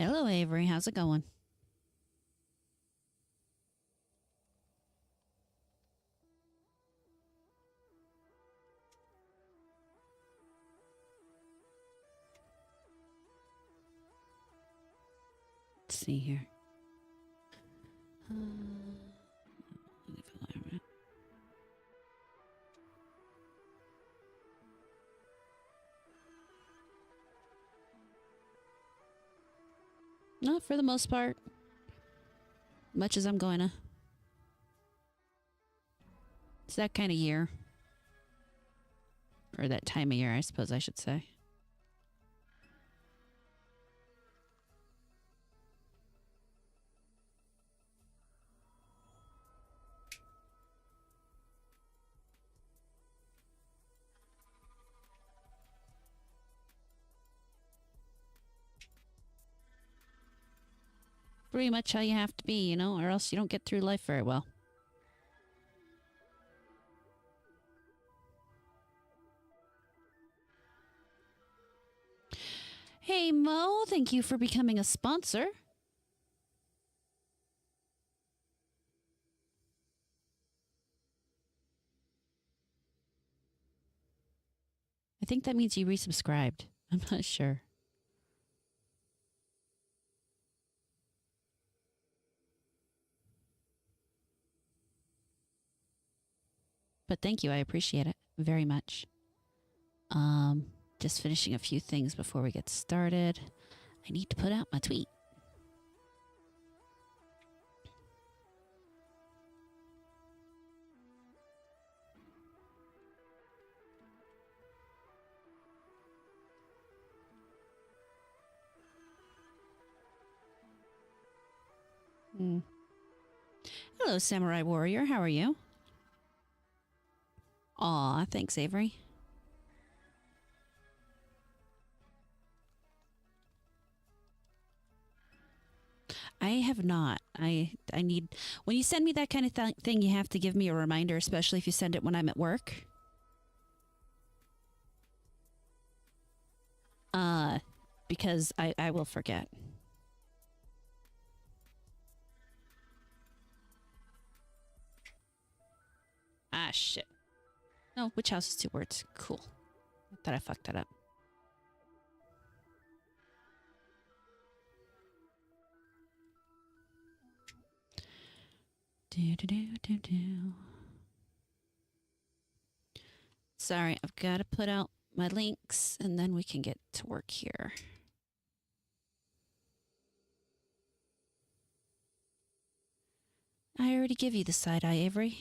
Hello, Avery. How's it going? Let's see here. No, for the most part. Much as I'm going to. It's that kind of year. Or that time of year, I suppose I should say. Pretty much how you have to be, you know, or else you don't get through life very well. Hey, Mo, thank you for becoming a sponsor. I think that means you resubscribed. I'm not sure. But thank you. I appreciate it very much. Just finishing a few things before we get started. I need to put out my tweet. Hello, Samurai Warrior. How are you? Aw, thanks, Avery. I have not. I need... When you send me that kind of thing, you have to give me a reminder, especially if you send it when I'm at work. Because I will forget. Ah, shit. No, which house is 2 words? Cool. I thought I fucked that up. Sorry, I've got to put out my links and then we can get to work here. I already give you the side eye, Avery.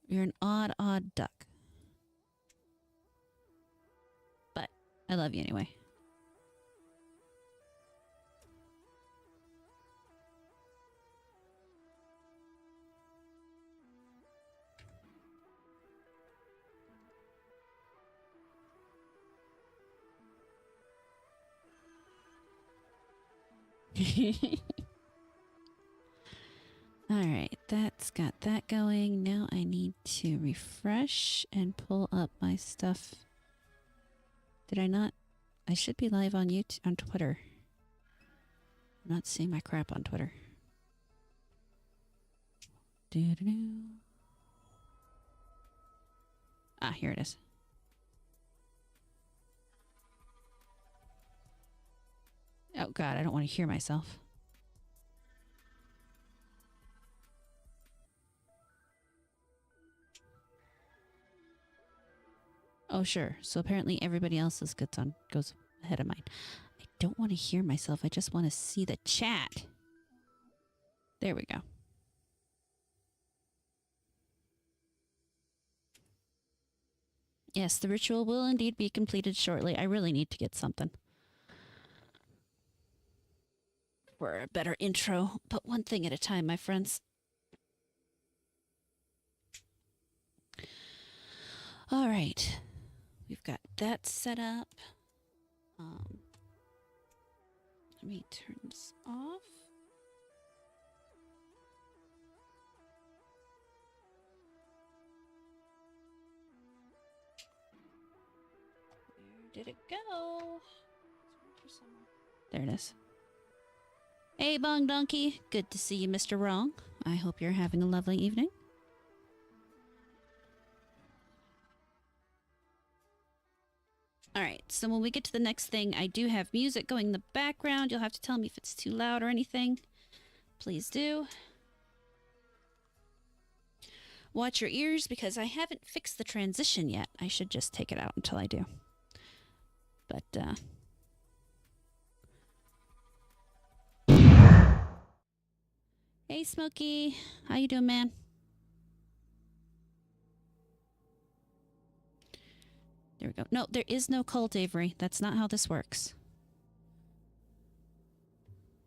You're an odd duck. But I love you anyway. Alright, that's got that going. Now I need to refresh and pull up my stuff. Did I not? I should be live on YouTube, on Twitter. I'm not seeing my crap on Twitter. Ah, here it is. Oh god, I don't want to hear myself. Oh sure, so apparently everybody else's goes ahead of mine. I don't want to hear myself, I just want to see the chat. There we go. Yes, the ritual will indeed be completed shortly. I really need to get something for a better intro, but one thing at a time, my friends. All right, we've got that set up. Let me turn this off. did it go? There it is. Hey, Bong Donkey. Good to see you, Mr. Wrong. I hope you're having a lovely evening. Alright, so when we get to the next thing, I do have music going in the background. You'll have to tell me if it's too loud or anything. Please do. Watch your ears, because I haven't fixed the transition yet. I should just take it out until I do. But, Hey, Smokey. How you doing, man? There we go. No, there is no cult, Avery. That's not how this works.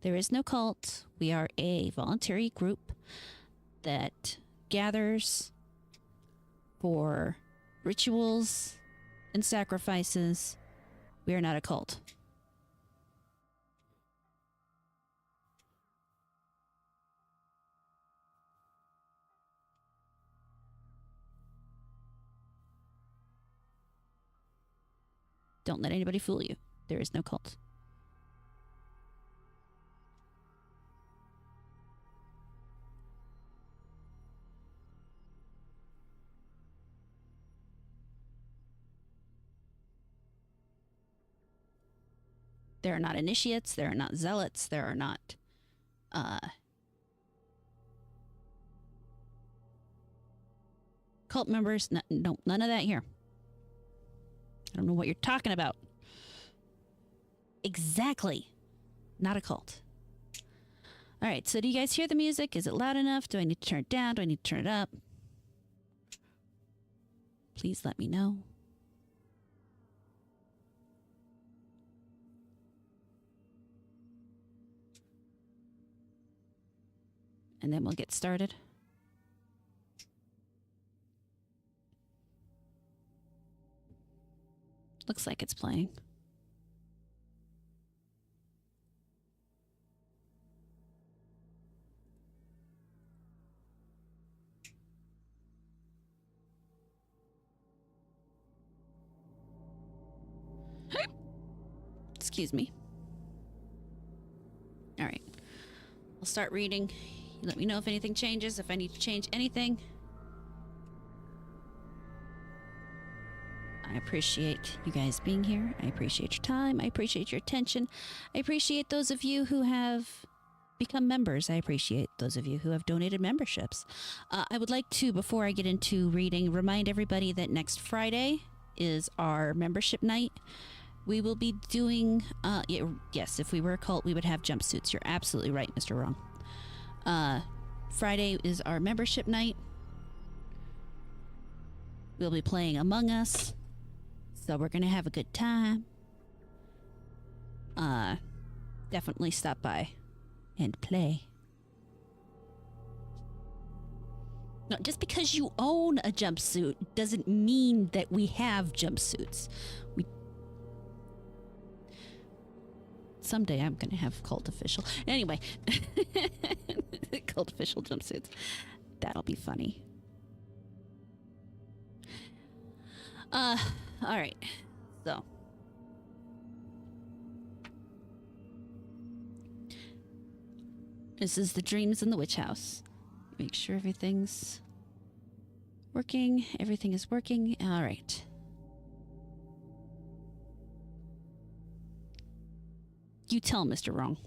There is no cult. We are a voluntary group that gathers for rituals and sacrifices. We are not a cult. Don't let anybody fool you. There is no cult. There are not initiates. There are not zealots. There are not, cult members. No, none of that here. I don't know what you're talking about. Exactly. Not a cult. All right, so do you guys hear the music? Is it loud enough? Do I need to turn it down? Do I need to turn it up? Please let me know. And then we'll get started. Looks like it's playing. Excuse me. All right. I'll start reading. You let me know if anything changes, if I need to change anything. I appreciate you guys being here. I appreciate your time. I appreciate your attention. I appreciate those of you who have become members. I appreciate those of you who have donated memberships. I would like to, before I get into reading, remind everybody that next Friday is our membership night. We will be doing, yes, if we were a cult, we would have jumpsuits. You're absolutely right, Mr. Wrong. Friday is our membership night. We'll be playing Among Us. So we're going to have a good time. Definitely stop by and play. No, just because you own a jumpsuit doesn't mean that we have jumpsuits. Someday I'm going to have cult official. Anyway, cult official jumpsuits. That'll be funny. All right. So. This is the dreams in the witch house. Make sure everything's working. Everything is working. All right. You tell Mr. Wrong.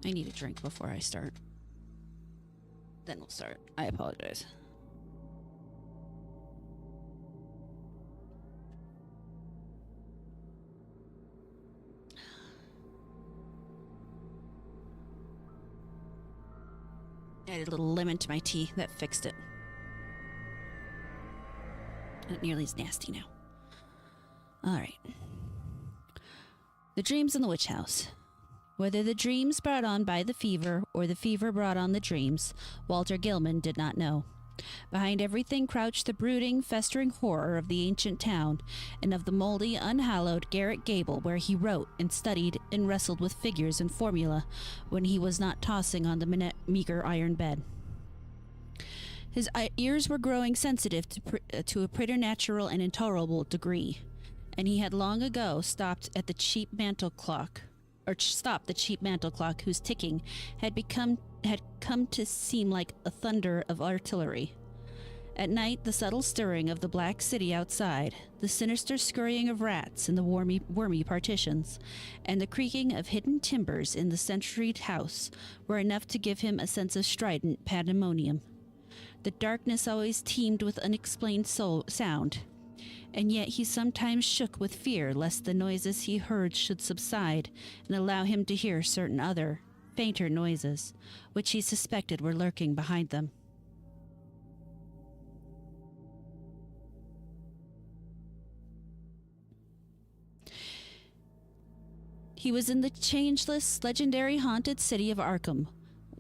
I need a drink before I start. Then we'll start. I apologize. I added a little lemon to my tea. That fixed it. Not nearly as nasty now. All right. The dreams in the witch house. Whether the dreams brought on by the fever or the fever brought on the dreams, Walter Gilman did not know. Behind everything crouched the brooding, festering horror of the ancient town and of the moldy, unhallowed garret gable where he wrote and studied and wrestled with figures and formula when he was not tossing on the meager iron bed. His ears were growing sensitive to a preternatural and intolerable degree, and he had long ago stopped the cheap mantel clock, whose ticking had come to seem like a thunder of artillery. At night, the subtle stirring of the black city outside, the sinister scurrying of rats in the wormy partitions, and the creaking of hidden timbers in the centuried house were enough to give him a sense of strident pandemonium. The darkness always teemed with unexplained sound, and yet he sometimes shook with fear lest the noises he heard should subside and allow him to hear certain other, fainter noises, which he suspected were lurking behind them. He was in the changeless, legendary haunted city of Arkham,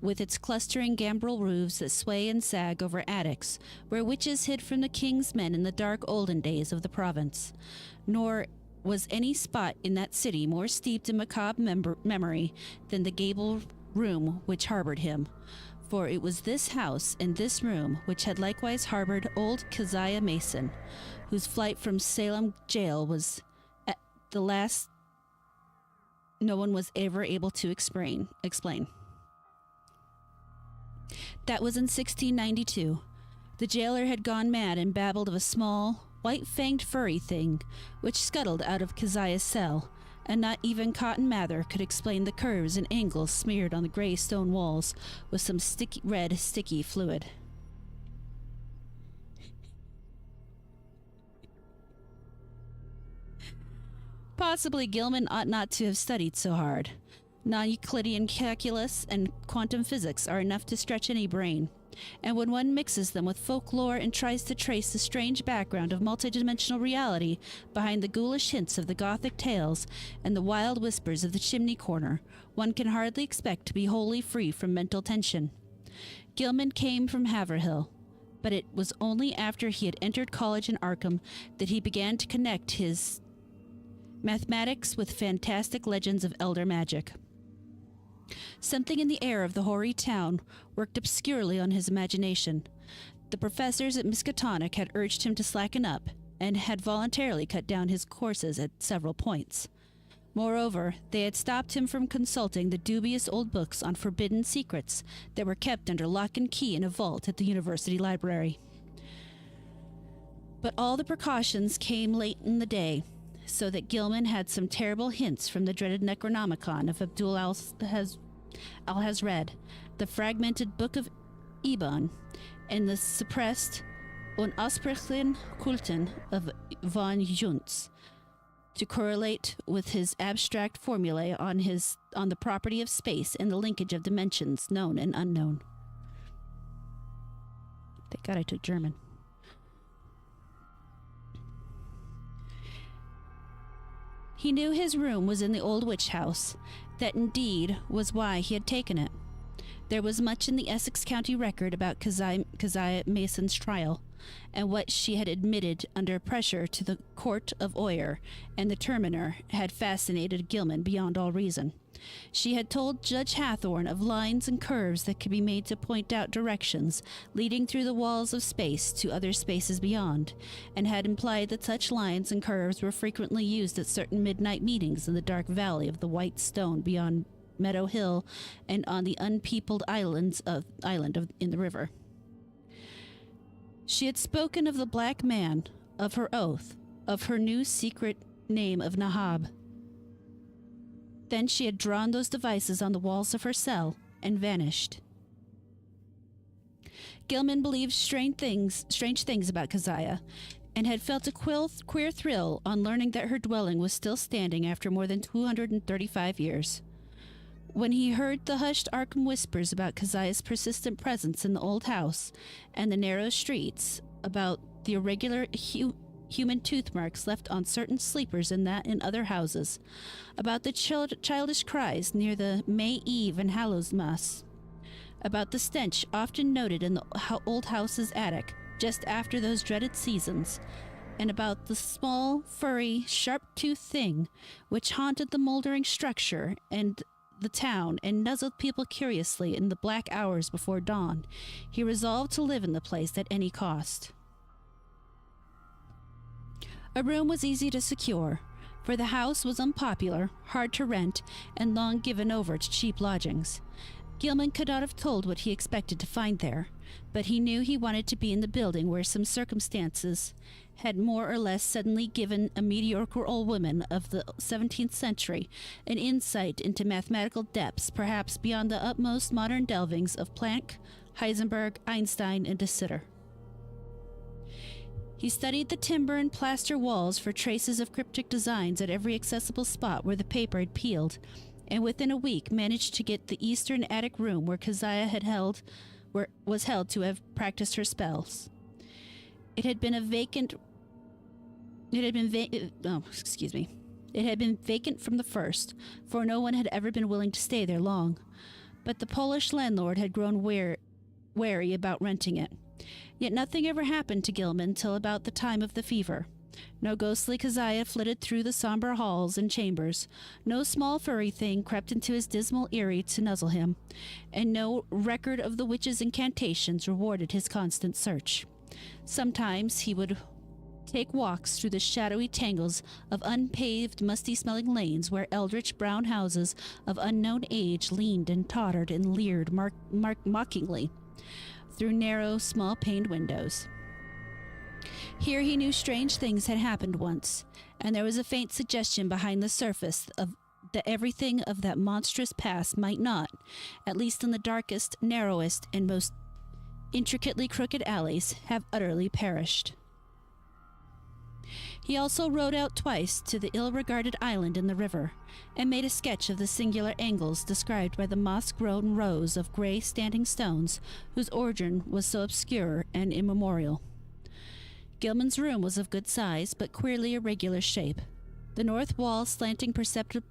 with its clustering gambrel roofs that sway and sag over attics, where witches hid from the king's men in the dark olden days of the province. Nor was any spot in that city more steeped in macabre memory than the gable room which harbored him. For it was this house and this room which had likewise harbored old Keziah Mason, whose flight from Salem jail was at the last no one was ever able to explain. That was in 1692. The jailer had gone mad and babbled of a small, white-fanged furry thing which scuttled out of Keziah's cell, and not even Cotton Mather could explain the curves and angles smeared on the gray stone walls with some sticky fluid. Possibly Gilman ought not to have studied so hard. Non-Euclidean calculus and quantum physics are enough to stretch any brain, and when one mixes them with folklore and tries to trace the strange background of multidimensional reality behind the ghoulish hints of the Gothic tales and the wild whispers of the chimney corner, one can hardly expect to be wholly free from mental tension. Gilman came from Haverhill, but it was only after he had entered college in Arkham that he began to connect his mathematics with fantastic legends of elder magic. Something in the air of the hoary town worked obscurely on his imagination. The professors at Miskatonic had urged him to slacken up, and had voluntarily cut down his courses at several points. Moreover, they had stopped him from consulting the dubious old books on forbidden secrets that were kept under lock and key in a vault at the university library. But all the precautions came late in the day, so that Gilman had some terrible hints from the dreaded Necronomicon of Abdul al-Hazred, the fragmented Book of Ebon, and the suppressed Unausprechlichen Kulten of von Junts, to correlate with his abstract formulae on the property of space and the linkage of dimensions, known and unknown. Thank God I took German. He knew his room was in the old witch house. That indeed was why he had taken it. There was much in the Essex County record about Keziah Mason's trial, and what she had admitted under pressure to the court of Oyer and the Terminer had fascinated Gilman beyond all reason. She had told Judge Hathorne of lines and curves that could be made to point out directions leading through the walls of space to other spaces beyond, and had implied that such lines and curves were frequently used at certain midnight meetings in the dark valley of the White Stone beyond Meadow Hill and on the unpeopled island in the river. She had spoken of the Black Man, of her oath, of her new secret name of Nahab. Then she had drawn those devices on the walls of her cell and vanished. Gilman believed strange things about Keziah, and had felt a queer thrill on learning that her dwelling was still standing after more than 235 years. When he heard the hushed Arkham whispers about Keziah's persistent presence in the old house and the narrow streets, about the irregular human tooth marks left on certain sleepers in that and other houses, about the childish cries near the May Eve and Hallows Mass, about the stench often noted in the old house's attic just after those dreaded seasons, and about the small, furry, sharp-toothed thing which haunted the moldering structure and the town and nuzzled people curiously in the black hours before dawn, he resolved to live in the place at any cost. A room was easy to secure, for the house was unpopular, hard to rent, and long given over to cheap lodgings. Gilman could not have told what he expected to find there, but he knew he wanted to be in the building where some circumstances had more or less suddenly given a mediocre old woman of the 17th century an insight into mathematical depths perhaps beyond the utmost modern delvings of Planck, Heisenberg, Einstein, and de Sitter. He studied the timber and plaster walls for traces of cryptic designs at every accessible spot where the paper had peeled, and within a week managed to get the eastern attic room where Keziah was held to have practiced her spells. It had been vacant from the first, for no one had ever been willing to stay there long. But the Polish landlord had grown wary about renting it. Yet nothing ever happened to Gilman till about the time of the fever. No ghostly Keziah flitted through the somber halls and chambers. No small furry thing crept into his dismal eyrie to nuzzle him, and no record of the witch's incantations rewarded his constant search. Sometimes he would take walks through the shadowy tangles of unpaved, musty-smelling lanes where eldritch brown houses of unknown age leaned and tottered and leered mockingly through narrow, small-paned windows. Here he knew strange things had happened once, and there was a faint suggestion behind the surface of that everything of that monstrous past might not, at least in the darkest, narrowest, and most intricately crooked alleys, have utterly perished. He also rowed out twice to the ill-regarded island in the river, and made a sketch of the singular angles described by the moss-grown rows of gray standing stones whose origin was so obscure and immemorial. Gilman's room was of good size, but queerly irregular shape. The north wall slanting perceptibly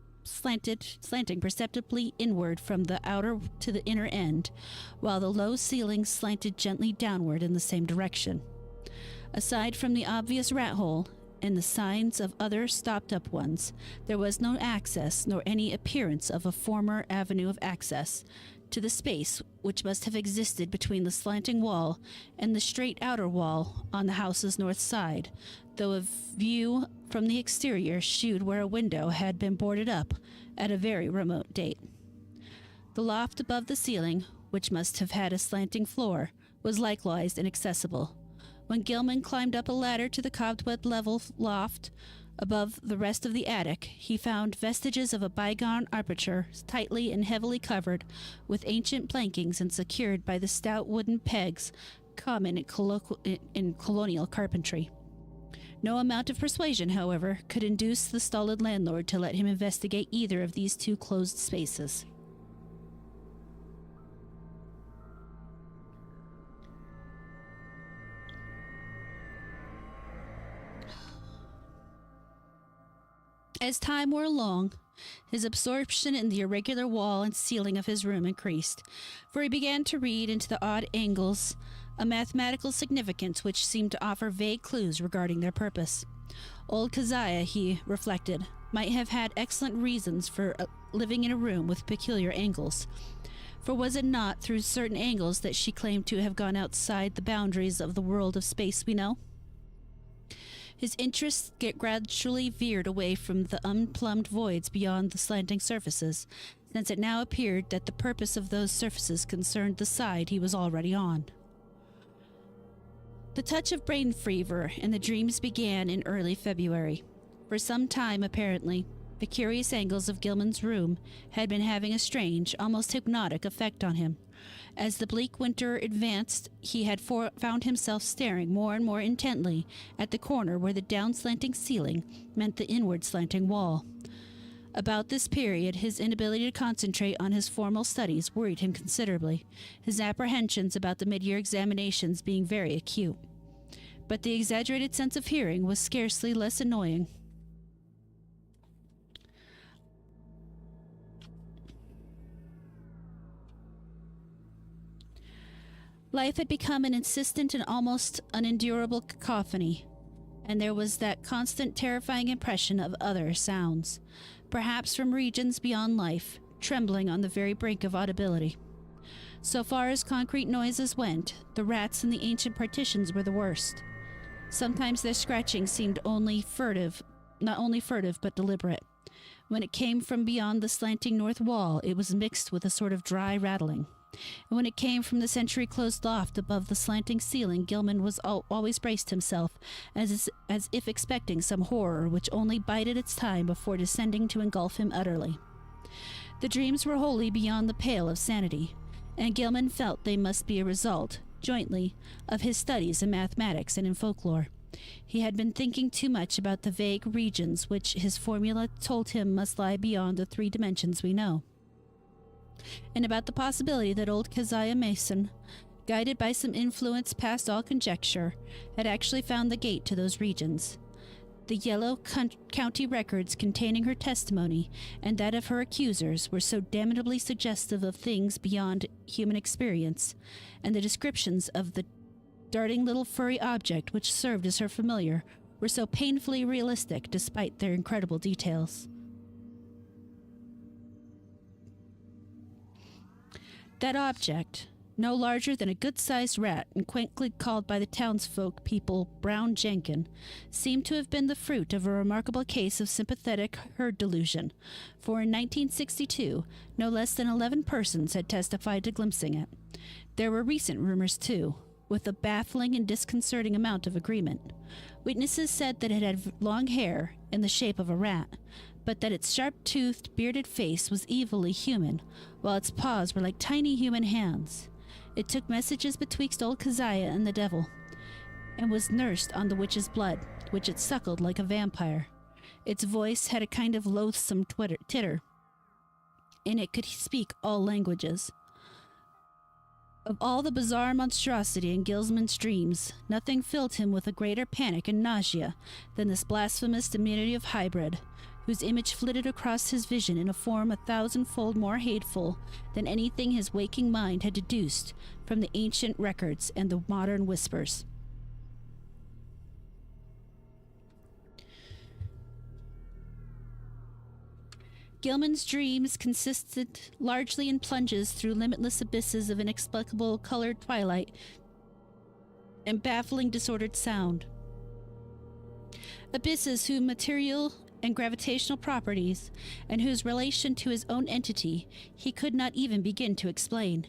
inward from the outer to the inner end, while the low ceiling slanted gently downward in the same direction. Aside from the obvious rat hole and the signs of other stopped-up ones, there was no access, nor any appearance of a former avenue of access, to the space which must have existed between the slanting wall and the straight outer wall on the house's north side, though a view from the exterior shewed where a window had been boarded up at a very remote date. The loft above the ceiling, which must have had a slanting floor, was likewise inaccessible. When Gilman climbed up a ladder to the cobweb level loft above the rest of the attic, he found vestiges of a bygone aperture, tightly and heavily covered with ancient plankings and secured by the stout wooden pegs common in colonial carpentry. No amount of persuasion, however, could induce the stolid landlord to let him investigate either of these two closed spaces. As time wore along, his absorption in the irregular wall and ceiling of his room increased, for he began to read into the odd angles a mathematical significance which seemed to offer vague clues regarding their purpose. Old Keziah, he reflected, might have had excellent reasons for living in a room with peculiar angles, for was it not through certain angles that she claimed to have gone outside the boundaries of the world of space we know? His interests gradually veered away from the unplumbed voids beyond the slanting surfaces, since it now appeared that the purpose of those surfaces concerned the side he was already on. The touch of brain fever and the dreams began in early February. For some time, apparently, the curious angles of Gilman's room had been having a strange, almost hypnotic effect on him. As the bleak winter advanced, he had found himself staring more and more intently at the corner where the down-slanting ceiling met the inward slanting wall. About this period, his inability to concentrate on his formal studies worried him considerably, his apprehensions about the mid-year examinations being very acute. But the exaggerated sense of hearing was scarcely less annoying. Life had become an insistent and almost unendurable cacophony, and there was that constant terrifying impression of other sounds, perhaps from regions beyond life, trembling on the very brink of audibility. So far as concrete noises went, the rats in the ancient partitions were the worst. Sometimes their scratching seemed not only furtive, but deliberate. When it came from beyond the slanting north wall, it was mixed with a sort of dry rattling. And when it came from the century-closed loft above the slanting ceiling, Gilman was always braced himself, as if expecting some horror which only bided its time before descending to engulf him utterly. The dreams were wholly beyond the pale of sanity, and Gilman felt they must be a result, jointly, of his studies in mathematics and in folklore. He had been thinking too much about the vague regions which his formula told him must lie beyond the 3 dimensions we know, and about the possibility that old Keziah Mason, guided by some influence past all conjecture, had actually found the gate to those regions. The yellow county records containing her testimony and that of her accusers were so damnably suggestive of things beyond human experience, and the descriptions of the darting little furry object which served as her familiar were so painfully realistic despite their incredible details. That object, no larger than a good-sized rat and quaintly called by the townsfolk people Brown Jenkin, seemed to have been the fruit of a remarkable case of sympathetic herd delusion, for in 1962 no less than 11 persons had testified to glimpsing it. There were recent rumors, too, with a baffling and disconcerting amount of agreement. Witnesses said that it had long hair in the shape of a rat, but that its sharp-toothed, bearded face was evilly human, while its paws were like tiny human hands. It took messages betwixt old Keziah and the devil, and was nursed on the witch's blood, which it suckled like a vampire. Its voice had a kind of loathsome titter, and it could speak all languages. Of all the bizarre monstrosity in Gilman's dreams, nothing filled him with a greater panic and nausea than this blasphemous diminutive hybrid, whose image flitted across his vision in a form 1,000-fold more hateful than anything his waking mind had deduced from the ancient records and the modern whispers. Gilman's dreams consisted largely in plunges through limitless abysses of inexplicable colored twilight and baffling disordered sound. Abysses whose material and gravitational properties, and whose relation to his own entity, he could not even begin to explain.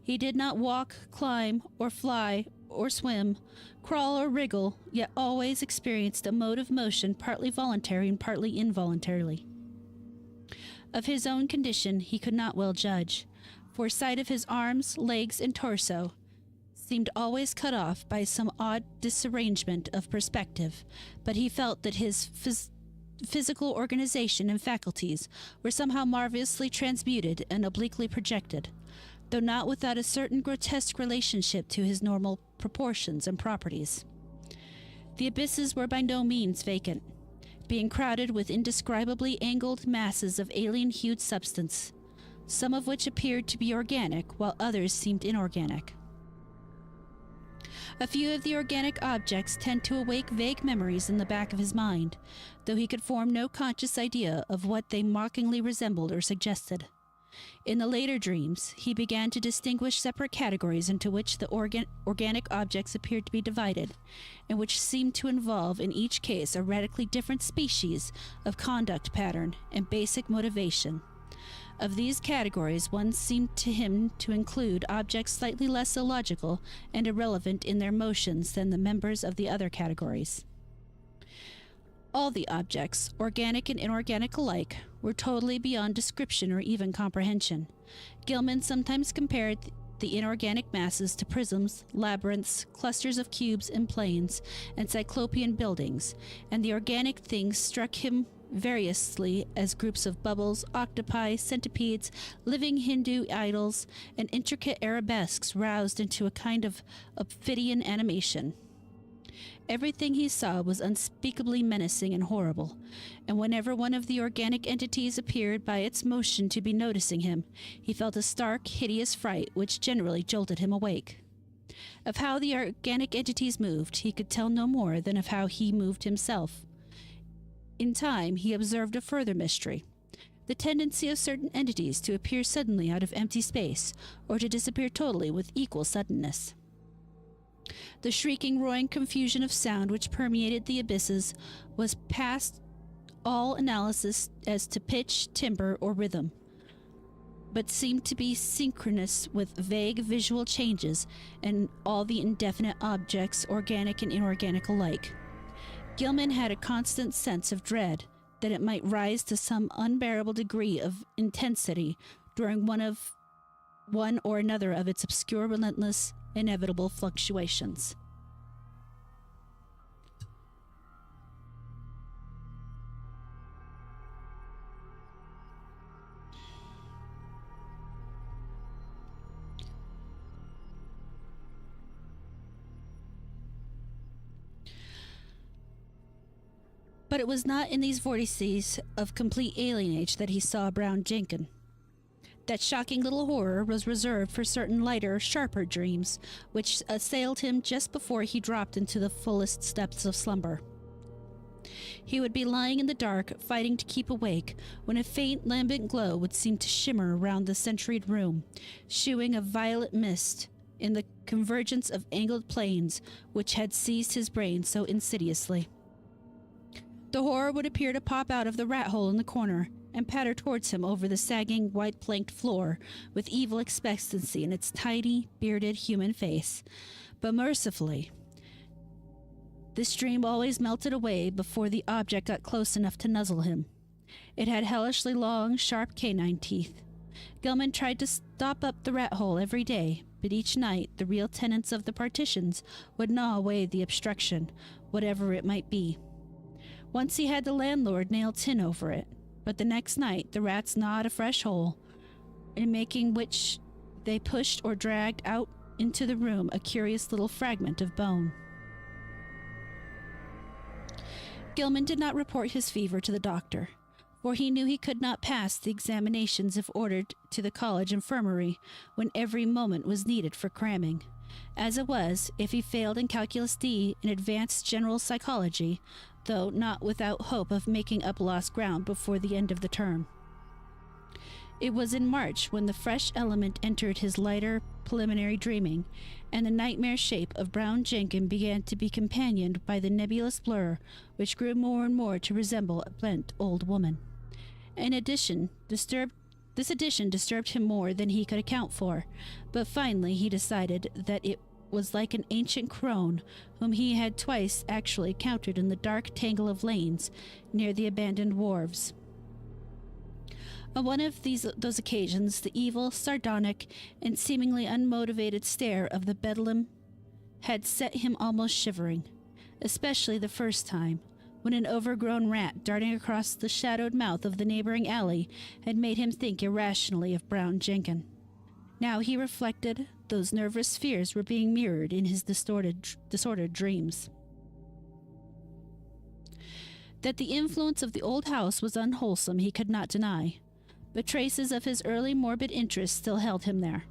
He did not walk, climb, or fly, or swim, crawl or wriggle, yet always experienced a mode of motion partly voluntary and partly involuntarily. Of his own condition he could not well judge, for sight of his arms, legs, and torso seemed always cut off by some odd disarrangement of perspective, but he felt that his physical organization and faculties were somehow marvelously transmuted and obliquely projected, though not without a certain grotesque relationship to his normal proportions and properties. The abysses were by no means vacant, being crowded with indescribably angled masses of alien-hued substance, some of which appeared to be organic, while others seemed inorganic. A few of the organic objects tend to awake vague memories in the back of his mind, though he could form no conscious idea of what they mockingly resembled or suggested. In the later dreams, he began to distinguish separate categories into which the organic objects appeared to be divided, and which seemed to involve in each case a radically different species of conduct pattern and basic motivation. Of these categories, one seemed to him to include objects slightly less illogical and irrelevant in their motions than the members of the other categories. All the objects, organic and inorganic alike, were totally beyond description or even comprehension. Gilman sometimes compared the inorganic masses to prisms, labyrinths, clusters of cubes and planes, and cyclopean buildings, and the organic things struck him variously as groups of bubbles, octopi, centipedes, living Hindu idols, and intricate arabesques roused into a kind of ophidian animation. Everything he saw was unspeakably menacing and horrible, and whenever one of the organic entities appeared by its motion to be noticing him, he felt a stark, hideous fright which generally jolted him awake. Of how the organic entities moved, he could tell no more than of how he moved himself. In time, he observed a further mystery. the tendency of certain entities to appear suddenly out of empty space or to disappear totally with equal suddenness. The shrieking, roaring confusion of sound which permeated the abysses was past all analysis as to pitch, timbre, or rhythm, but seemed to be synchronous with vague visual changes in all the indefinite objects, organic and inorganic alike. Gilman had a constant sense of dread that it might rise to some unbearable degree of intensity during one or another of its obscure, relentless, inevitable fluctuations. But it was not in these vortices of complete alienage that he saw Brown Jenkin. That shocking little horror was reserved for certain lighter, sharper dreams, which assailed him just before he dropped into the fullest depths of slumber. He would be lying in the dark, fighting to keep awake, when a faint lambent glow would seem to shimmer around the centuried room, shewing a violet mist in the convergence of angled planes which had seized his brain so insidiously. The horror would appear to pop out of the rat hole in the corner and patter towards him over the sagging, white-planked floor with evil expectancy in its tiny, bearded human face. But mercifully, this dream always melted away before the object got close enough to nuzzle him. It had hellishly long, sharp canine teeth. Gilman tried to stop up the rat hole every day, but each night the real tenants of the partitions would gnaw away the obstruction, whatever it might be. Once he had the landlord nail tin over it, but the next night the rats gnawed a fresh hole, in making which they pushed or dragged out into the room a curious little fragment of bone. Gilman did not report his fever to the doctor, for he knew he could not pass the examinations if ordered to the college infirmary when every moment was needed for cramming. As it was, if he failed in Calculus D in advanced general psychology, though not without hope of making up lost ground before the end of the term. It was in March when the fresh element entered his lighter preliminary dreaming, and the nightmare shape of Brown Jenkin began to be companioned by the nebulous blur which grew more and more to resemble a bent old woman. This addition disturbed him more than he could account for, but finally he decided that it was like an ancient crone whom he had twice actually encountered in the dark tangle of lanes near the abandoned wharves. On one of those occasions, the evil, sardonic, and seemingly unmotivated stare of the Bedlam had set him almost shivering, especially the first time, when an overgrown rat darting across the shadowed mouth of the neighboring alley had made him think irrationally of Brown Jenkin. Now he reflected those nervous fears were being mirrored in his disordered dreams. That the influence of the old house was unwholesome he could not deny, but traces of his early morbid interest still held him there.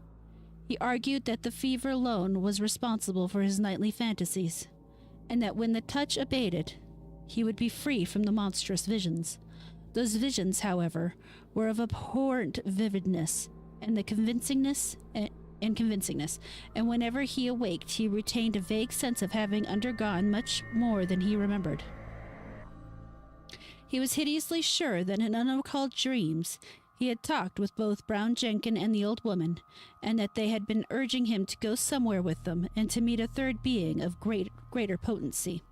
He argued that the fever alone was responsible for his nightly fantasies, and that when the touch abated, he would be free from the monstrous visions. Those visions, however, were of abhorrent vividness and convincingness, and whenever he awaked he retained a vague sense of having undergone much more than he remembered. He was hideously sure that in unrecalled dreams he had talked with both Brown Jenkin and the old woman, and that they had been urging him to go somewhere with them and to meet a third being of greater potency.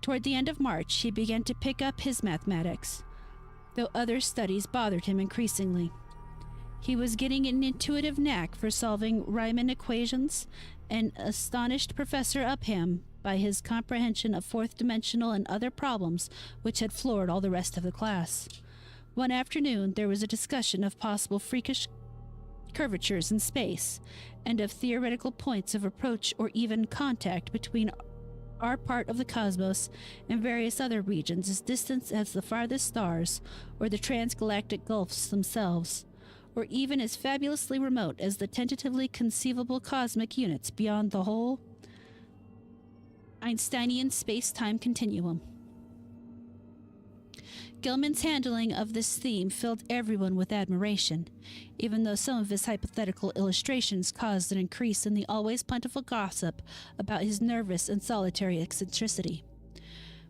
Toward the end of March he began to pick up his mathematics, though other studies bothered him increasingly. He was getting an intuitive knack for solving Riemann equations, and astonished Professor Upham by his comprehension of fourth-dimensional and other problems which had floored all the rest of the class. One afternoon there was a discussion of possible freakish curvatures in space, and of theoretical points of approach or even contact between our part of the cosmos and various other regions as distant as the farthest stars or the transgalactic gulfs themselves, or even as fabulously remote as the tentatively conceivable cosmic units beyond the whole Einsteinian space-time continuum. Gilman's handling of this theme filled everyone with admiration, even though some of his hypothetical illustrations caused an increase in the always plentiful gossip about his nervous and solitary eccentricity.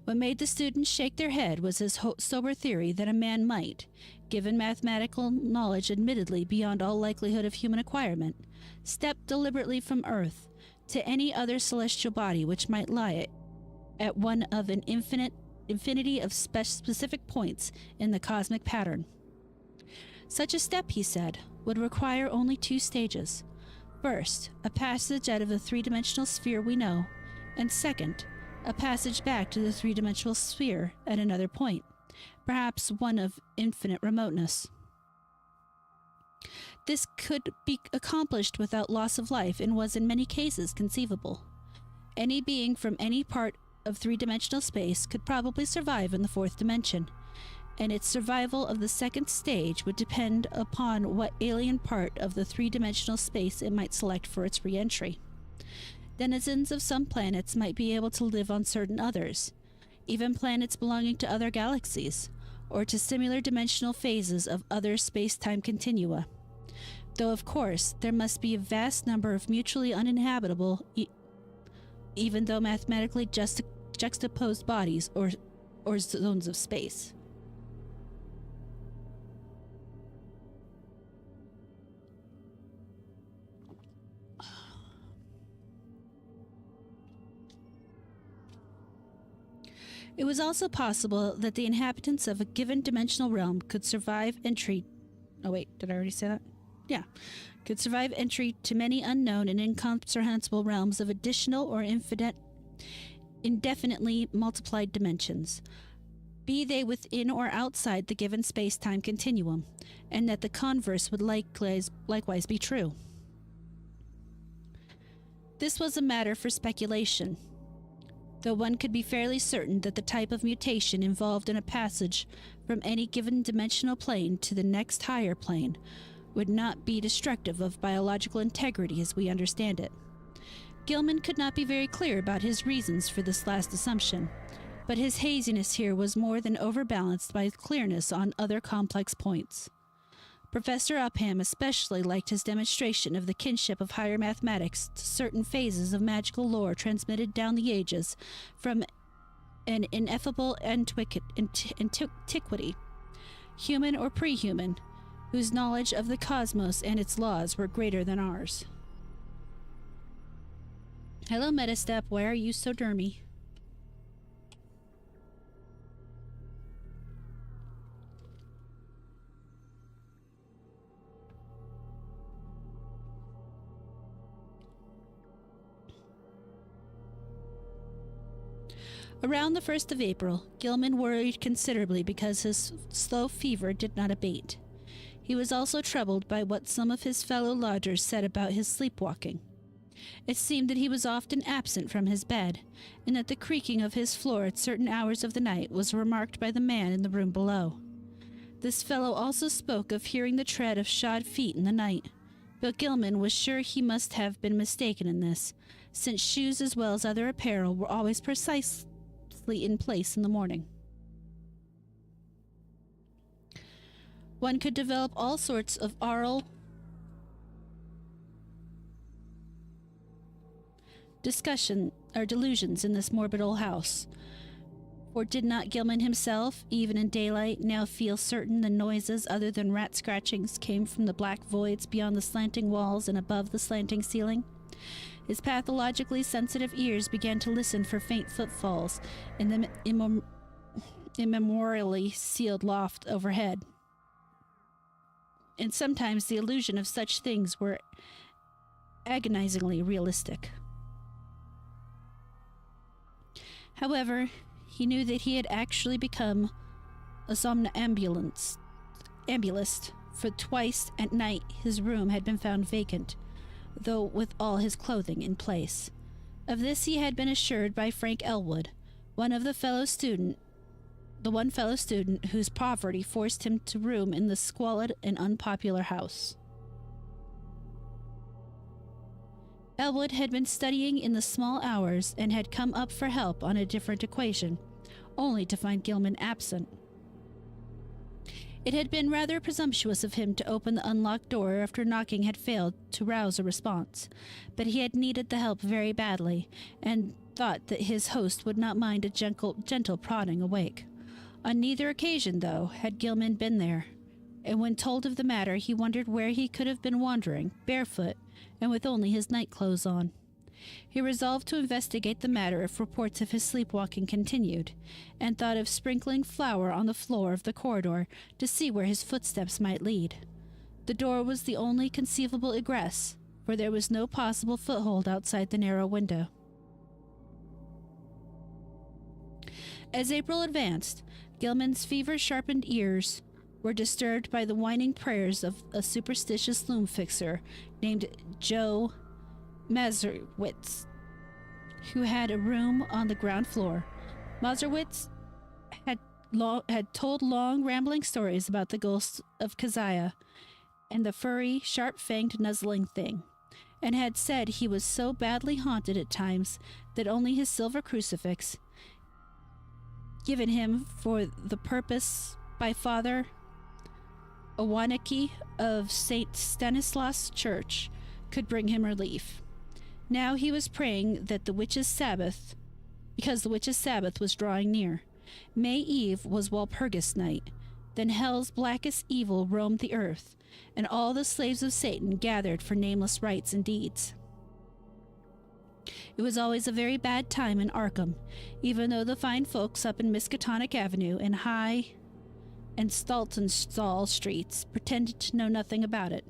What made the students shake their head was his sober theory that a man might, given mathematical knowledge admittedly beyond all likelihood of human acquirement, step deliberately from Earth to any other celestial body which might lie at one of an infinity of specific points in the cosmic pattern. Such a step, he said, would require only 2 stages. First, a passage out of the 3-dimensional sphere we know, and second, a passage back to the 3-dimensional sphere at another point, perhaps one of infinite remoteness. This could be accomplished without loss of life and was in many cases conceivable. Any being from any part of 3-dimensional space could probably survive in the 4th dimension, and its survival of the 2nd stage would depend upon what alien part of the 3-dimensional space it might select for its re-entry. Denizens of some planets might be able to live on certain others, even planets belonging to other galaxies, or to similar dimensional phases of other space-time continua. Though, of course, there must be a vast number of mutually uninhabitable, even though mathematically juxtaposed bodies or zones of space. It was also possible that the inhabitants of a given dimensional realm could survive entry. Oh wait, did I already say that? Yeah. Could survive entry to many unknown and incomprehensible realms of additional or indefinitely multiplied dimensions, be they within or outside the given space-time continuum, and that the converse would likewise be true. This was a matter for speculation, though one could be fairly certain that the type of mutation involved in a passage from any given dimensional plane to the next higher plane would not be destructive of biological integrity as we understand it. Gilman could not be very clear about his reasons for this last assumption, but his haziness here was more than overbalanced by clearness on other complex points. Professor Upham especially liked his demonstration of the kinship of higher mathematics to certain phases of magical lore transmitted down the ages from an ineffable antiquity, human or pre-human, whose knowledge of the cosmos and its laws were greater than ours. Hello, Metastep. Why are you so dermy? Around the 1st of April, Gilman worried considerably because his slow fever did not abate. He was also troubled by what some of his fellow lodgers said about his sleepwalking. It seemed that he was often absent from his bed, and that the creaking of his floor at certain hours of the night was remarked by the man in the room below. This fellow also spoke of hearing the tread of shod feet in the night, but Gilman was sure he must have been mistaken in this, since shoes as well as other apparel were always precisely in place in the morning. One could develop all sorts of aural discussion or delusions in this morbid old house. For did not Gilman himself, even in daylight, now feel certain the noises other than rat scratchings came from the black voids beyond the slanting walls and above the slanting ceiling? His pathologically sensitive ears began to listen for faint footfalls in the immemorially sealed loft overhead. And sometimes the illusion of such things were agonizingly realistic. However, he knew that he had actually become a somnambulist, for twice at night his room had been found vacant, though with all his clothing in place. Of this he had been assured by Frank Elwood, one fellow student whose poverty forced him to room in the squalid and unpopular house. Elwood had been studying in the small hours and had come up for help on a different equation, only to find Gilman absent. It had been rather presumptuous of him to open the unlocked door after knocking had failed to rouse a response, but he had needed the help very badly, and thought that his host would not mind a gentle prodding awake. On neither occasion, though, had Gilman been there, and when told of the matter he wondered where he could have been wandering, barefoot, and with only his night clothes on. He resolved to investigate the matter if reports of his sleepwalking continued, and thought of sprinkling flour on the floor of the corridor to see where his footsteps might lead. The door was the only conceivable egress, for there was no possible foothold outside the narrow window. As April advanced, Gilman's fever-sharpened ears were disturbed by the whining prayers of a superstitious loom fixer named Joe Mazurwitz, who had a room on the ground floor. Mazurwitz had told long, rambling stories about the ghost of Keziah and the furry, sharp-fanged, nuzzling thing, and had said he was so badly haunted at times that only his silver crucifix, given him for the purpose by Father Owaniki of St. Stanislaus Church, could bring him relief. Now he was praying that because the witch's Sabbath was drawing near. May Eve was Walpurgis night. Then hell's blackest evil roamed the earth, and all the slaves of Satan gathered for nameless rites and deeds. It was always a very bad time in Arkham, even though the fine folks up in Miskatonic Avenue and High and Staltonstall streets pretended to know nothing about it.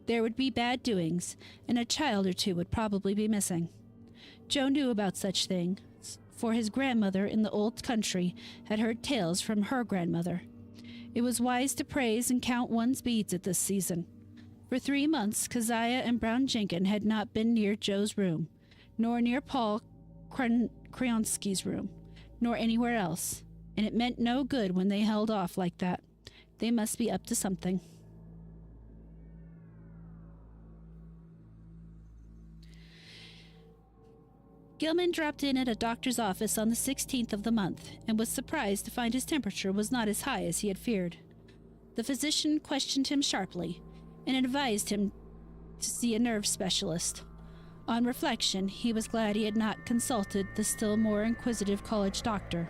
There would be bad doings, and a child or two would probably be missing. Joe knew about such things, for his grandmother in the old country had heard tales from her grandmother. It was wise to praise and count one's beads at this season. For 3 months, Keziah and Brown Jenkin had not been near Joe's room, nor near Paul Kryonsky's room, nor anywhere else, and it meant no good when they held off like that. They must be up to something. Gilman dropped in at a doctor's office on the 16th of the month and was surprised to find his temperature was not as high as he had feared. The physician questioned him sharply and advised him to see a nerve specialist. On reflection, he was glad he had not consulted the still more inquisitive college doctor.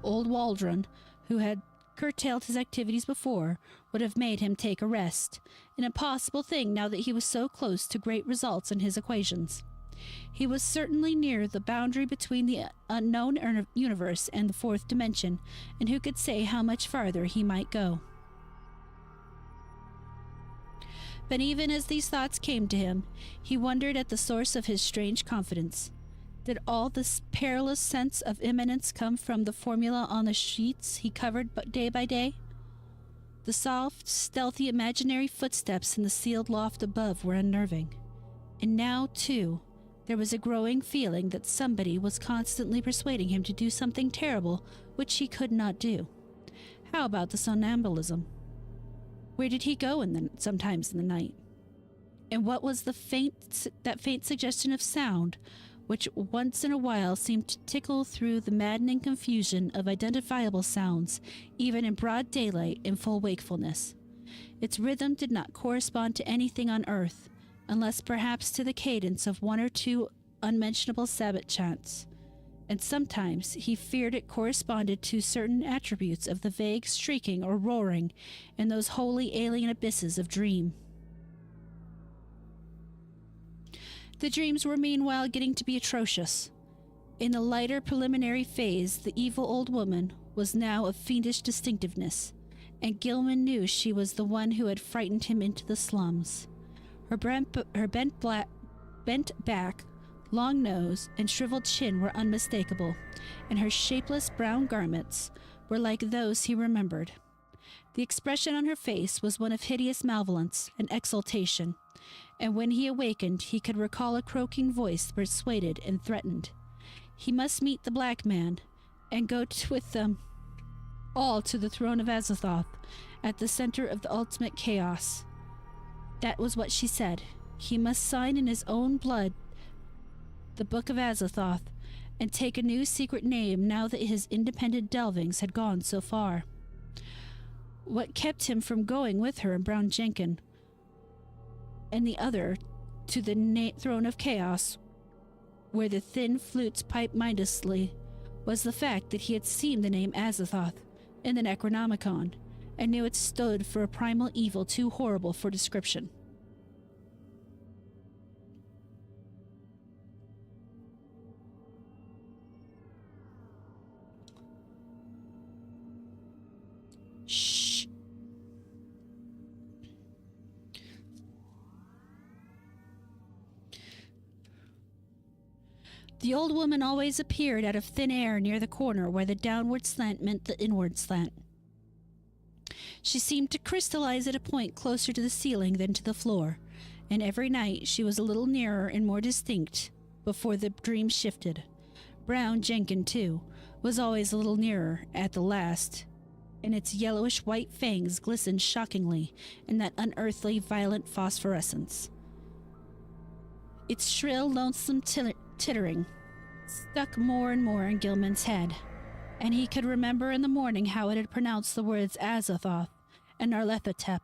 Old Waldron, who had curtailed his activities before, would have made him take a rest, an impossible thing now that he was so close to great results in his equations. He was certainly near the boundary between the unknown universe and the fourth dimension, and who could say how much farther he might go? But even as these thoughts came to him, he wondered at the source of his strange confidence. Did all this perilous sense of imminence come from the formula on the sheets he covered day by day? The soft, stealthy, imaginary footsteps in the sealed loft above were unnerving. And now, too, there was a growing feeling that somebody was constantly persuading him to do something terrible which he could not do. How about the somnambulism? Where did he go sometimes in the night? And what was that faint suggestion of sound which once in a while seemed to tickle through the maddening confusion of identifiable sounds, even in broad daylight in full wakefulness? Its rhythm did not correspond to anything on earth, unless perhaps to the cadence of 1 or 2 unmentionable Sabbath chants, and sometimes he feared it corresponded to certain attributes of the vague shrieking or roaring in those wholly alien abysses of dream. The dreams were meanwhile getting to be atrocious. In the lighter preliminary phase, the evil old woman was now of fiendish distinctiveness, and Gilman knew she was the one who had frightened him into the slums. Her bent back, long nose, and shriveled chin were unmistakable, and her shapeless brown garments were like those he remembered. The expression on her face was one of hideous malevolence and exultation, and when he awakened he could recall a croaking voice persuaded and threatened. He must meet the black man, and go with them all to the throne of Azathoth, at the center of the ultimate chaos. That was what she said. He must sign in his own blood the Book of Azathoth, and take a new secret name now that his independent delvings had gone so far. What kept him from going with her and Brown Jenkin and the other to the throne of chaos, where the thin flutes piped mindlessly, was the fact that he had seen the name Azathoth in the Necronomicon and knew it stood for a primal evil too horrible for description. Shh. The old woman always appeared out of thin air near the corner where the downward slant meant the inward slant. She seemed to crystallize at a point closer to the ceiling than to the floor, and every night she was a little nearer and more distinct before the dream shifted. Brown Jenkin, too, was always a little nearer at the last, and its yellowish-white fangs glistened shockingly in that unearthly violet phosphorescence. Its shrill, lonesome tittering stuck more and more in Gilman's head, and he could remember in the morning how it had pronounced the words Azathoth and Narlethotep.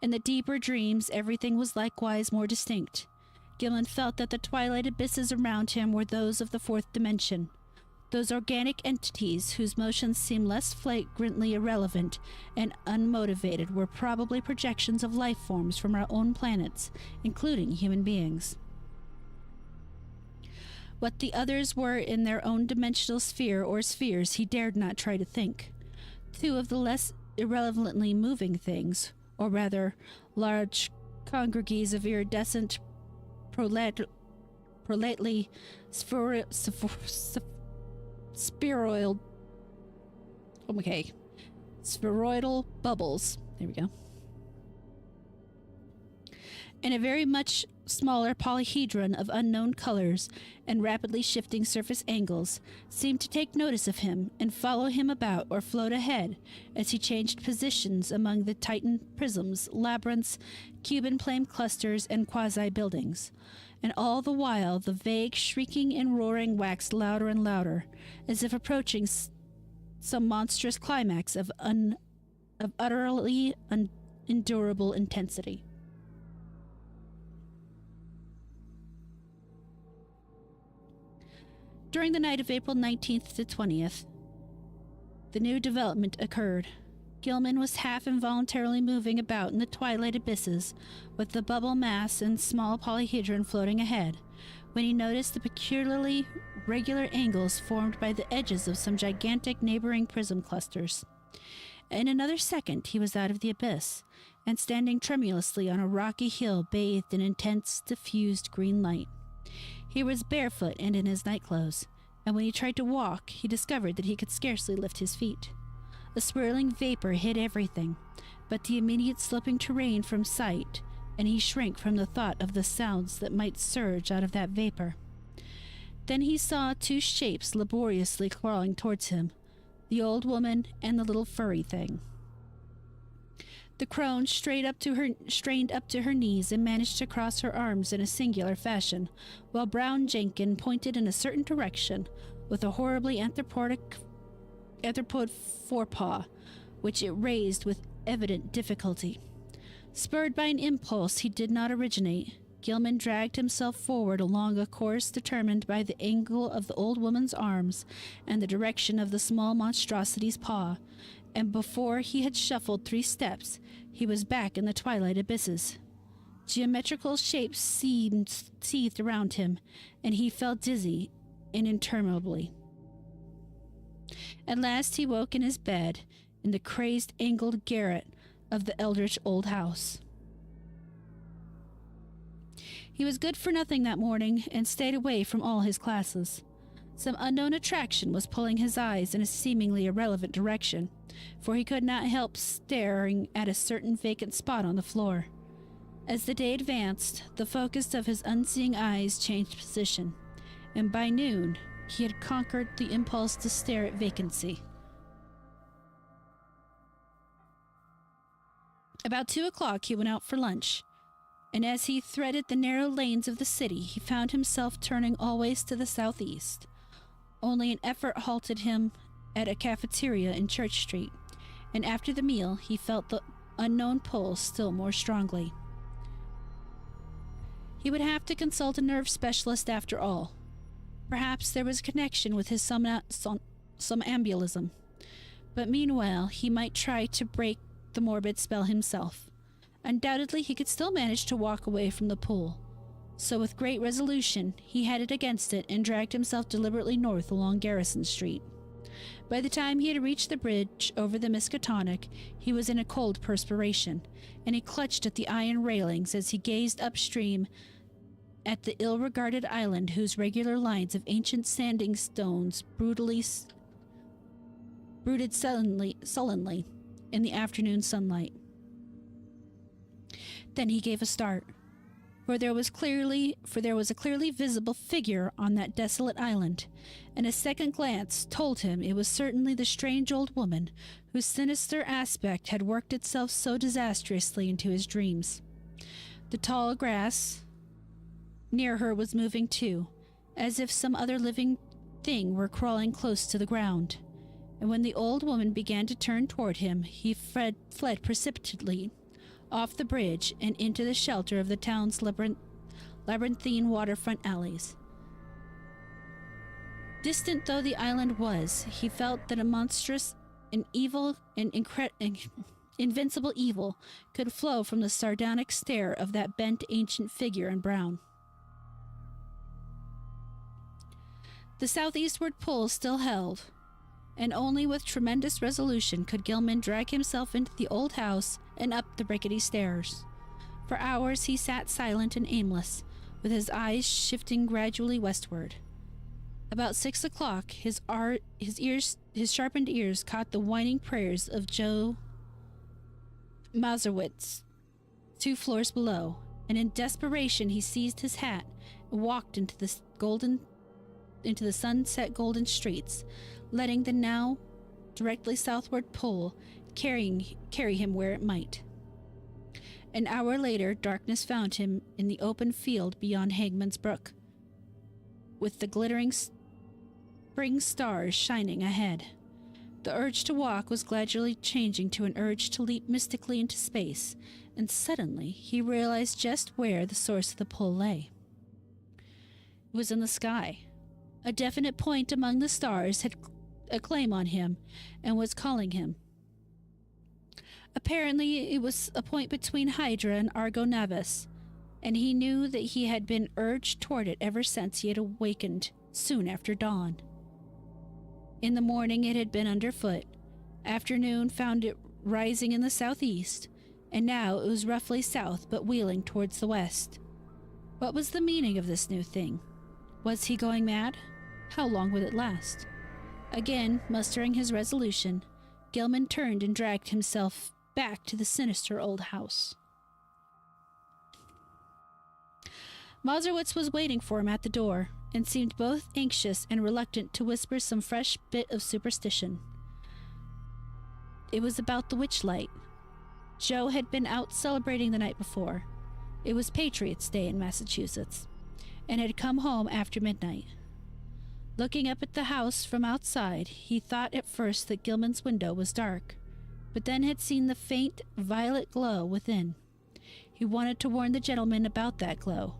In the deeper dreams, everything was likewise more distinct. Gilman felt that the twilight abysses around him were those of the fourth dimension, those organic entities whose motions seemed less flagrantly irrelevant and unmotivated were probably projections of life forms from our own planets, including human beings. What the others were in their own dimensional sphere or spheres he dared not try to think. Two of the less irrelevantly moving things, or rather large congregations of iridescent prolately spheroidal bubbles. There we go. And a very much smaller polyhedron of unknown colors and rapidly shifting surface angles seemed to take notice of him and follow him about or float ahead as he changed positions among the Titan prisms, labyrinths, Cuban flame clusters, and quasi-buildings. And all the while the vague shrieking and roaring waxed louder and louder, as if approaching some monstrous climax of utterly unendurable intensity. During the night of April 19th to 20th, the new development occurred. Gilman was half involuntarily moving about in the twilight abysses with the bubble mass and small polyhedron floating ahead, when he noticed the peculiarly regular angles formed by the edges of some gigantic neighboring prism clusters. In another second he was out of the abyss, and standing tremulously on a rocky hill bathed in intense, diffused green light. He was barefoot and in his nightclothes, and when he tried to walk, he discovered that he could scarcely lift his feet. A swirling vapor hid everything, but the immediate sloping terrain from sight, and he shrank from the thought of the sounds that might surge out of that vapor. Then he saw two shapes laboriously crawling towards him, the old woman and the little furry thing. The crone strained up to her knees and managed to cross her arms in a singular fashion, while Brown Jenkin pointed in a certain direction with a horribly anthropod forepaw, which it raised with evident difficulty. Spurred by an impulse he did not originate, Gilman dragged himself forward along a course determined by the angle of the old woman's arms and the direction of the small monstrosity's paw, and before he had shuffled 3 steps, he was back in the twilight abysses. Geometrical shapes seethed around him, and he felt dizzy and interminably. At last he woke in his bed, in the crazed angled garret of the eldritch old house. He was good for nothing that morning, and stayed away from all his classes. Some unknown attraction was pulling his eyes in a seemingly irrelevant direction, for he could not help staring at a certain vacant spot on the floor. As the day advanced, the focus of his unseeing eyes changed position, and by noon he had conquered the impulse to stare at vacancy. About 2 o'clock he went out for lunch, and as he threaded the narrow lanes of the city, he found himself turning always to the southeast. Only an effort halted him at a cafeteria in Church Street, and after the meal he felt the unknown pull still more strongly. He would have to consult a nerve specialist after all. Perhaps there was a connection with his somnambulism, but meanwhile he might try to break the morbid spell himself. Undoubtedly he could still manage to walk away from the pool, so with great resolution he headed against it and dragged himself deliberately north along Garrison Street. By the time he had reached the bridge over the Miskatonic, he was in a cold perspiration, and he clutched at the iron railings as he gazed upstream at the ill-regarded island whose regular lines of ancient sanding stones brooded sullenly in the afternoon sunlight. Then he gave a start, for there was a clearly visible figure on that desolate island, and a second glance told him it was certainly the strange old woman whose sinister aspect had worked itself so disastrously into his dreams. The tall grass near her was moving too, as if some other living thing were crawling close to the ground, and when the old woman began to turn toward him, he fled precipitately off the bridge and into the shelter of the town's labyrinthine waterfront alleys. Distant though the island was, he felt that a monstrous and evil and invincible evil could flow from the sardonic stare of that bent ancient figure in brown. The southeastward pull still held, and only with tremendous resolution could Gilman drag himself into the old house and up the rickety stairs. For hours he sat silent and aimless, with his eyes shifting gradually westward. About 6 o'clock, his sharpened ears caught the whining prayers of Joe Mazurowitz 2 floors below, and in desperation he seized his hat and walked into the sunset golden streets, letting the now directly southward pull carry him where it might. An hour later, darkness found him in the open field beyond Hangman's Brook, with the glittering spring stars shining ahead. The urge to walk was gradually changing to an urge to leap mystically into space, and suddenly he realized just where the source of the pull lay. It was in the sky. A definite point among the stars had a claim on him and was calling him. Apparently, it was a point between Hydra and Argo Navis, and he knew that he had been urged toward it ever since he had awakened soon after dawn. In the morning it had been underfoot, afternoon found it rising in the southeast, and now it was roughly south but wheeling towards the west. What was the meaning of this new thing? Was he going mad? How long would it last? Again, mustering his resolution, Gilman turned and dragged himself back to the sinister old house. Mazurowitz was waiting for him at the door, and seemed both anxious and reluctant to whisper some fresh bit of superstition. It was about the witchlight. Joe had been out celebrating the night before. It was Patriots' Day in Massachusetts, and had come home after midnight. Looking up at the house from outside, he thought at first that Gilman's window was dark, but then had seen the faint violet glow within. He wanted to warn the gentleman about that glow,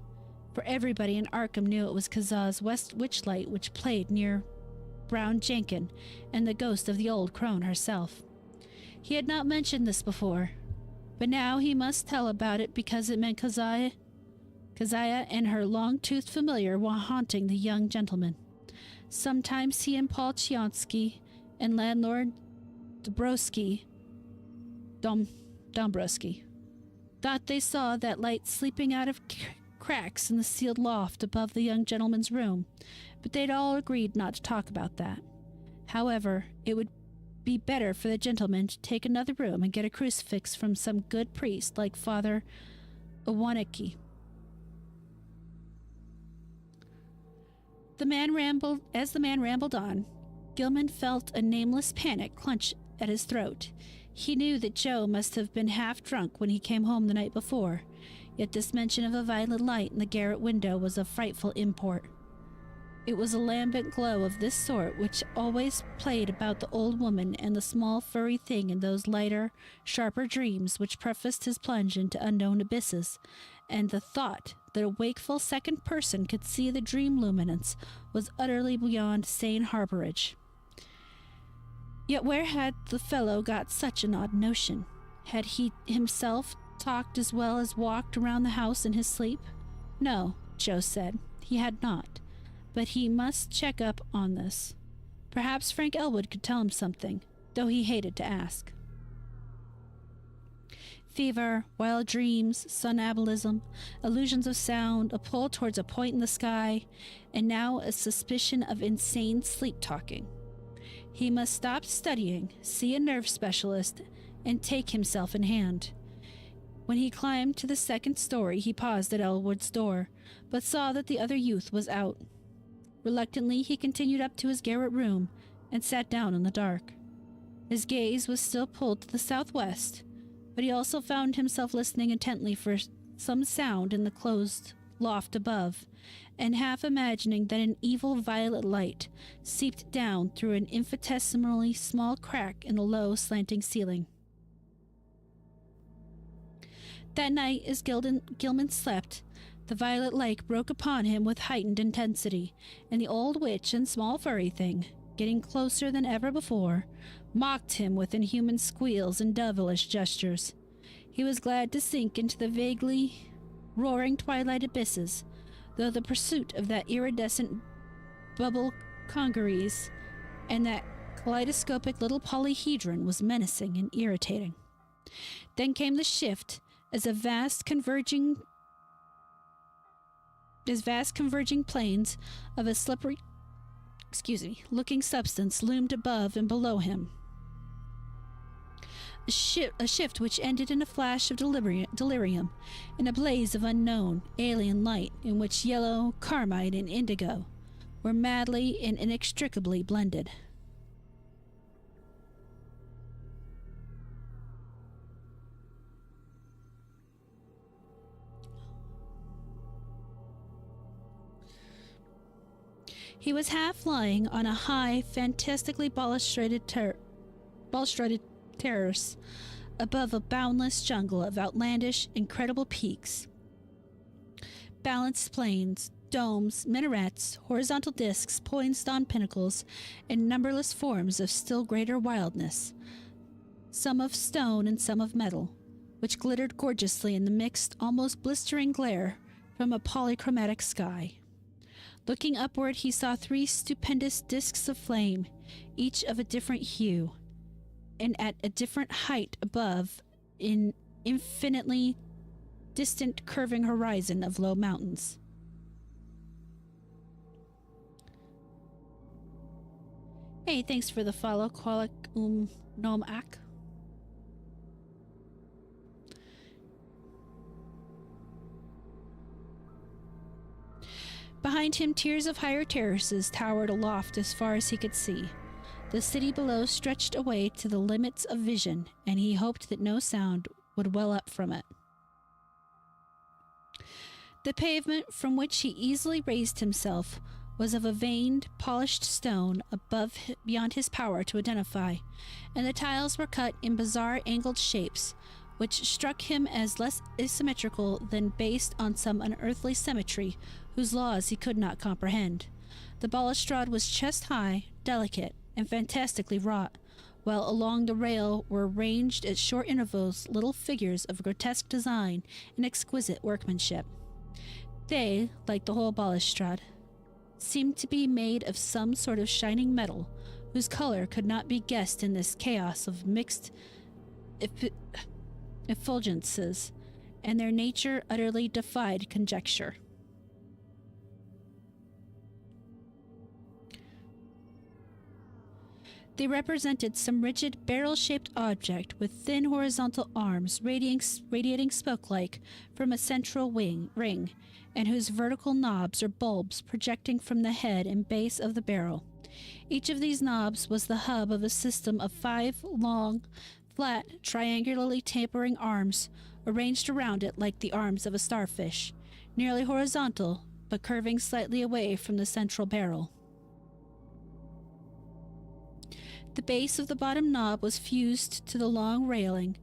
for everybody in Arkham knew it was Kazah's west witchlight which played near Brown Jenkin and the ghost of the old crone herself. He had not mentioned this before, but now he must tell about it because it meant Keziah and her long-toothed familiar were haunting the young gentleman. Sometimes he and Paul Chionsky and landlord Dombrowski thought they saw that light sleeping out of cracks in the sealed loft above the young gentleman's room, but they'd all agreed not to talk about that. However, it would be better for the gentleman to take another room and get a crucifix from some good priest like Father Owanecki. As the man rambled on, Gilman felt a nameless panic clutch at his throat. He knew that Joe must have been half drunk when he came home the night before, yet this mention of a violet light in the garret window was of frightful import. It was a lambent glow of this sort which always played about the old woman and the small furry thing in those lighter, sharper dreams which prefaced his plunge into unknown abysses, and the thought that a wakeful second person could see the dream luminance was utterly beyond sane harborage. Yet where had the fellow got such an odd notion? Had he himself talked as well as walked around the house in his sleep? No, Joe said, he had not. But he must check up on this. Perhaps Frank Elwood could tell him something, though he hated to ask. Fever, wild dreams, somnambulism, illusions of sound, a pull towards a point in the sky, and now a suspicion of insane sleep-talking. He must stop studying, see a nerve specialist, and take himself in hand. When he climbed to the second story, he paused at Elwood's door, but saw that the other youth was out. Reluctantly, he continued up to his garret room and sat down in the dark. His gaze was still pulled to the southwest, but he also found himself listening intently for some sound in the closed loft above, and half imagining that an evil violet light seeped down through an infinitesimally small crack in the low, slanting ceiling. That night, as Gilman slept, the violet light broke upon him with heightened intensity, and the old witch and small furry thing, getting closer than ever before, mocked him with inhuman squeals and devilish gestures. He was glad to sink into the vaguely roaring twilight abysses, though the pursuit of that iridescent bubble congeries and that kaleidoscopic little polyhedron was menacing and irritating. Then came the shift as vast converging planes of a slippery, looking substance loomed above and below him. A shift which ended in a flash of delirium, in a blaze of unknown, alien light in which yellow, carmine, and indigo were madly and inextricably blended. He was half lying on a high, fantastically balustrated terrace above a boundless jungle of outlandish, incredible peaks, balanced plains, domes, minarets, horizontal discs poised on pinnacles, and numberless forms of still greater wildness, some of stone and some of metal, which glittered gorgeously in the mixed, almost blistering glare from a polychromatic sky. Looking upward, he saw 3 stupendous discs of flame, each of a different hue, and at a different height above an infinitely distant curving horizon of low mountains. Hey, thanks for the follow, Qualik Nomak. Behind him, tiers of higher terraces towered aloft as far as he could see. The city below stretched away to the limits of vision, and he hoped that no sound would well up from it. The pavement from which he easily raised himself was of a veined, polished stone beyond his power to identify, and the tiles were cut in bizarre angled shapes, which struck him as less asymmetrical than based on some unearthly symmetry whose laws he could not comprehend. The balustrade was chest-high, delicate, and fantastically wrought, while along the rail were ranged at short intervals little figures of grotesque design and exquisite workmanship. They, like the whole balustrade, seemed to be made of some sort of shining metal, whose color could not be guessed in this chaos of mixed effulgences, and their nature utterly defied conjecture. They represented some rigid, barrel-shaped object with thin horizontal arms radiating smoke-like from a central ring, and whose vertical knobs or bulbs projecting from the head and base of the barrel. Each of these knobs was the hub of a system of 5 long, flat, triangularly tapering arms arranged around it like the arms of a starfish, nearly horizontal but curving slightly away from the central barrel. The base of the bottom knob was fused to the long railing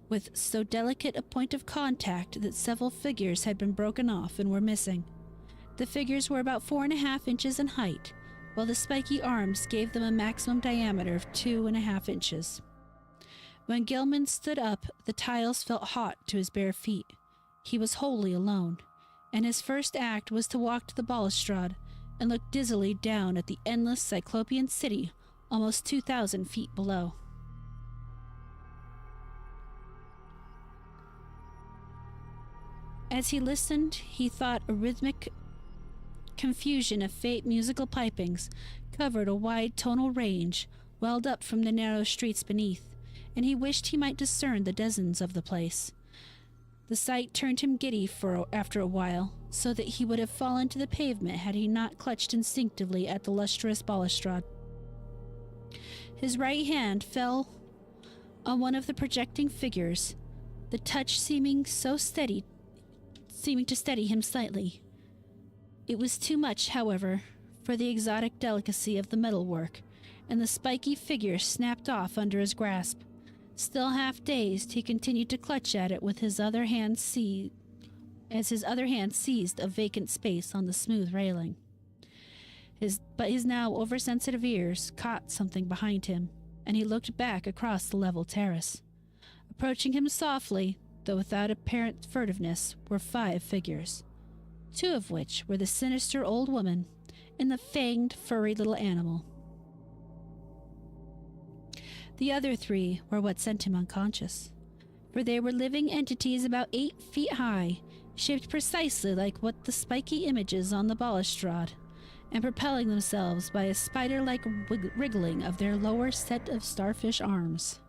with so delicate a point of contact that several figures had been broken off and were missing. The figures were about 4.5 inches in height, while the spiky arms gave them a maximum diameter of 2.5 inches. When Gilman stood up, the tiles felt hot to his bare feet. He was wholly alone, and his first act was to walk to the balustrade and look dizzily down at the endless Cyclopean city almost 2,000 feet below. As he listened, he thought a rhythmic confusion of faint musical pipings covered a wide tonal range welled up from the narrow streets beneath, and he wished he might discern the dozens of the place. The sight turned him giddy after a while, so that he would have fallen to the pavement had he not clutched instinctively at the lustrous balustrade. His right hand fell on one of the projecting figures, the touch seeming to steady him slightly. It was too much, however, for the exotic delicacy of the metalwork, and the spiky figure snapped off under his grasp. Still half dazed, he continued to clutch at it with his other hand seized a vacant space on the smooth railing. But his now oversensitive ears caught something behind him, and he looked back across the level terrace. Approaching him softly, though without apparent furtiveness, were 5 figures, 2 of which were the sinister old woman and the fanged, furry little animal. The other 3 were what sent him unconscious, for they were living entities about 8 feet high, shaped precisely like what the spiky images on the balustrade, and propelling themselves by a spider-like wriggling of their lower set of starfish arms.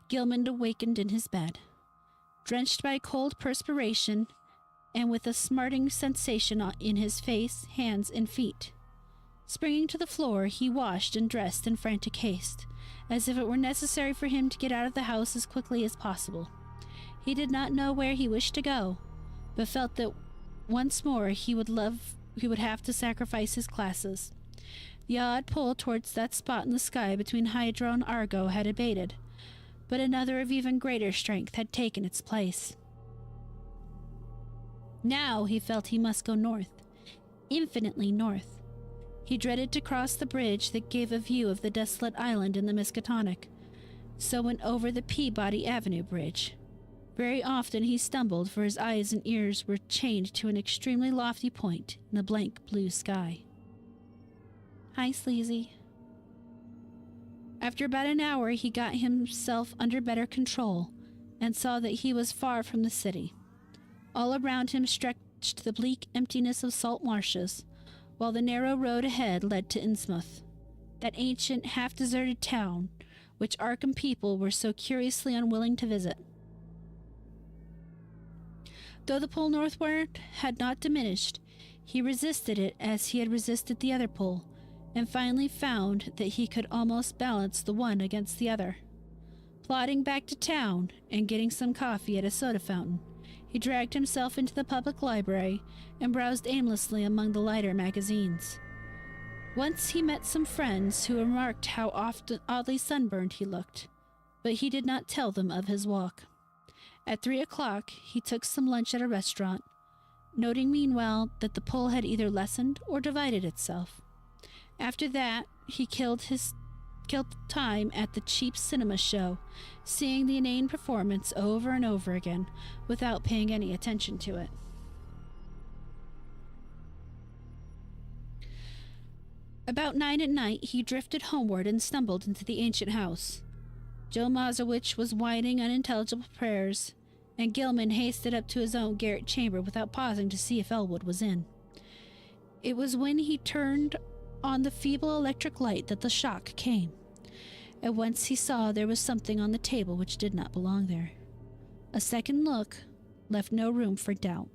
Gilman awakened in his bed, drenched by cold perspiration and with a smarting sensation in his face, hands, and feet. Springing to the floor, he washed and dressed in frantic haste, as if it were necessary for him to get out of the house as quickly as possible. He did not know where he wished to go, but felt that once more he would have to sacrifice his classes. The odd pull towards that spot in the sky between Hydra and Argo had abated, but another of even greater strength had taken its place. Now he felt he must go north, infinitely north. He dreaded to cross the bridge that gave a view of the desolate island in the Miskatonic, so went over the Peabody Avenue Bridge. Very often he stumbled, for his eyes and ears were chained to an extremely lofty point in the blank blue sky. Hi, Sleazy. After about an hour, he got himself under better control and saw that he was far from the city. All around him stretched the bleak emptiness of salt marshes, while the narrow road ahead led to Innsmouth, that ancient, half-deserted town which Arkham people were so curiously unwilling to visit. Though the pull northward had not diminished, he resisted it as he had resisted the other pull, and finally found that he could almost balance the one against the other. Plodding back to town and getting some coffee at a soda fountain, he dragged himself into the public library and browsed aimlessly among the lighter magazines. Once he met some friends who remarked how oddly sunburned he looked, but he did not tell them of his walk. At 3 o'clock, he took some lunch at a restaurant, noting meanwhile that the pull had either lessened or divided itself. After that, he killed time at the cheap cinema show, seeing the inane performance over and over again without paying any attention to it. About 9 at night, he drifted homeward and stumbled into the ancient house. Joe Mazowich was whining unintelligible prayers, and Gilman hasted up to his own garret chamber without pausing to see if Elwood was in. It was when he turned on the feeble electric light that the shock came. At once he saw there was something on the table which did not belong there. A second look left no room for doubt.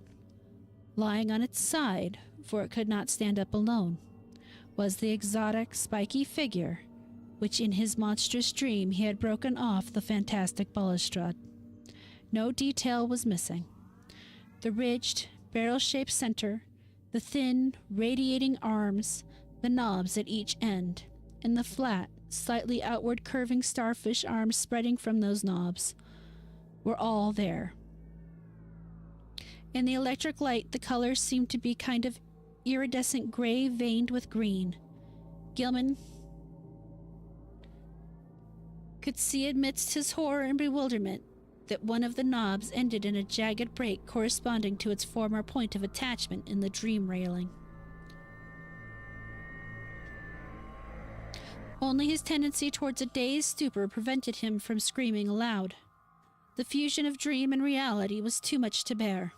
Lying on its side, for it could not stand up alone, was the exotic, spiky figure which in his monstrous dream he had broken off the fantastic balustrade. No detail was missing. The ridged, barrel-shaped center, the thin, radiating arms, the knobs at each end, and the flat, slightly outward curving starfish arms spreading from those knobs, were all there. In the electric light, the colors seemed to be kind of iridescent gray veined with green. Gilman could see amidst his horror and bewilderment that one of the knobs ended in a jagged break corresponding to its former point of attachment in the dream railing. Only his tendency towards a dazed stupor prevented him from screaming aloud. The fusion of dream and reality was too much to bear.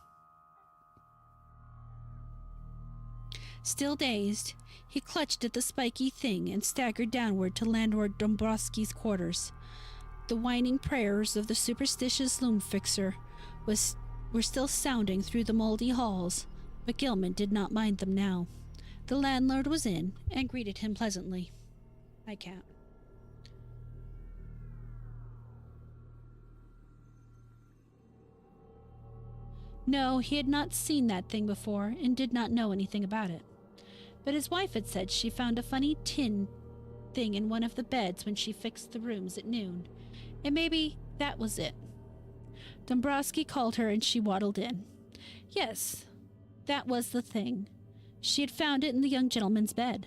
Still dazed, he clutched at the spiky thing and staggered downward to Landlord Dombrowski's quarters. The whining prayers of the superstitious loom-fixer were still sounding through the moldy halls, but Gilman did not mind them now. The landlord was in and greeted him pleasantly. "Hi, Cat." No, he had not seen that thing before and did not know anything about it. But his wife had said she found a funny tin thing in one of the beds when she fixed the rooms at noon, and maybe that was it. Dombrowski called her and she waddled in. Yes, that was the thing. She had found it in the young gentleman's bed,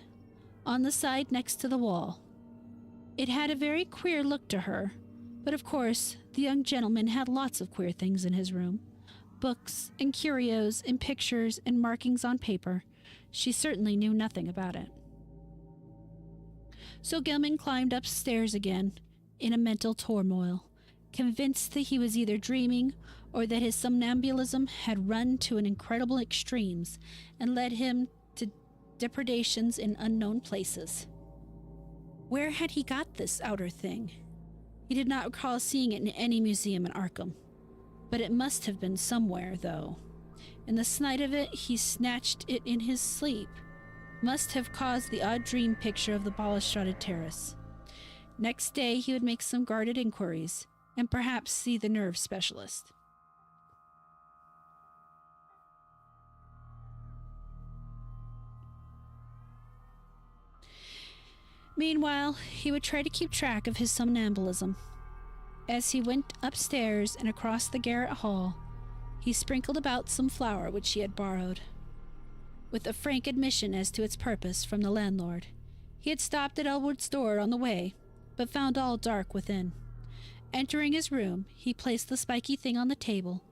on the side next to the wall. It had a very queer look to her, but of course the young gentleman had lots of queer things in his room. Books and curios and pictures and markings on paper. She certainly knew nothing about it. So Gilman climbed upstairs again in a mental turmoil, convinced that he was either dreaming or that his somnambulism had run to an incredible extremes and led him to depredations in unknown places. Where had he got this outer thing? He did not recall seeing it in any museum in Arkham. But it must have been somewhere, though. And the sight of it, he snatched it in his sleep, must have caused the odd dream picture of the balustraded terrace. Next day, he would make some guarded inquiries, and perhaps see the nerve specialist. Meanwhile, he would try to keep track of his somnambulism. As he went upstairs and across the garret hall, he sprinkled about some flour which he had borrowed, with a frank admission as to its purpose from the landlord. He had stopped at Elwood's door on the way, but found all dark within. Entering his room, he placed the spiky thing on the table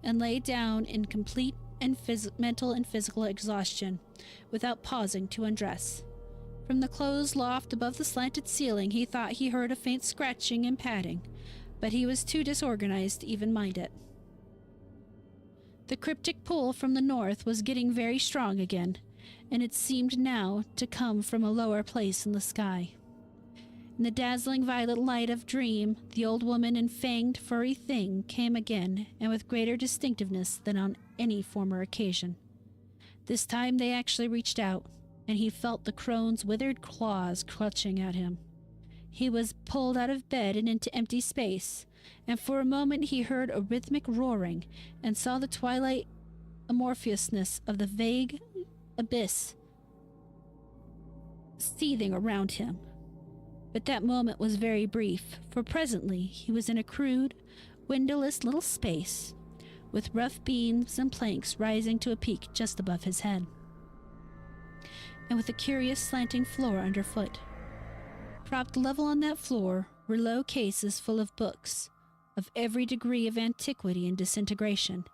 and lay down in complete and mental and physical exhaustion, without pausing to undress. From the closed loft above the slanted ceiling, he thought he heard a faint scratching and padding, but he was too disorganized to even mind it. The cryptic pull from the north was getting very strong again, and it seemed now to come from a lower place in the sky. In the dazzling violet light of dream, the old woman and fanged furry thing came again, and with greater distinctiveness than on any former occasion. This time they actually reached out, and he felt the crone's withered claws clutching at him. He was pulled out of bed and into empty space, and for a moment he heard a rhythmic roaring and saw the twilight amorphousness of the vague abyss seething around him. But that moment was very brief, for presently he was in a crude, windowless little space, with rough beams and planks rising to a peak just above his head, and with a curious slanting floor underfoot. Propped level on that floor were low cases full of books, of every degree of antiquity and disintegration,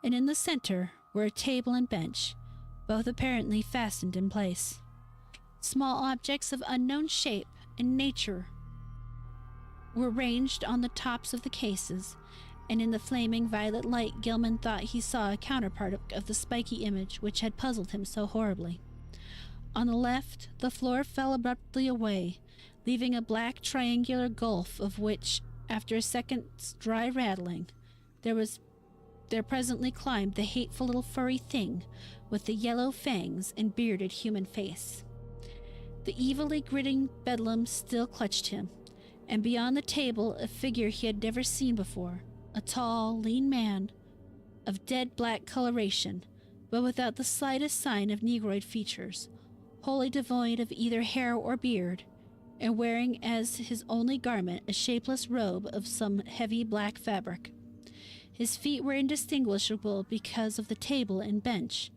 and in the center were a table and bench, both apparently fastened in place. Small objects of unknown shape and nature were ranged on the tops of the cases, and in the flaming violet light Gilman thought he saw a counterpart of the spiky image which had puzzled him so horribly. On the left, the floor fell abruptly away, leaving a black triangular gulf of which, after a second's dry rattling, there presently climbed the hateful little furry thing with the yellow fangs and bearded human face. The evilly grinning bedlam still clutched him, and beyond the table a figure he had never seen before, a tall, lean man of dead black coloration, but without the slightest sign of negroid features, wholly devoid of either hair or beard, and wearing as his only garment a shapeless robe of some heavy black fabric. His feet were indistinguishable because of the table and bench,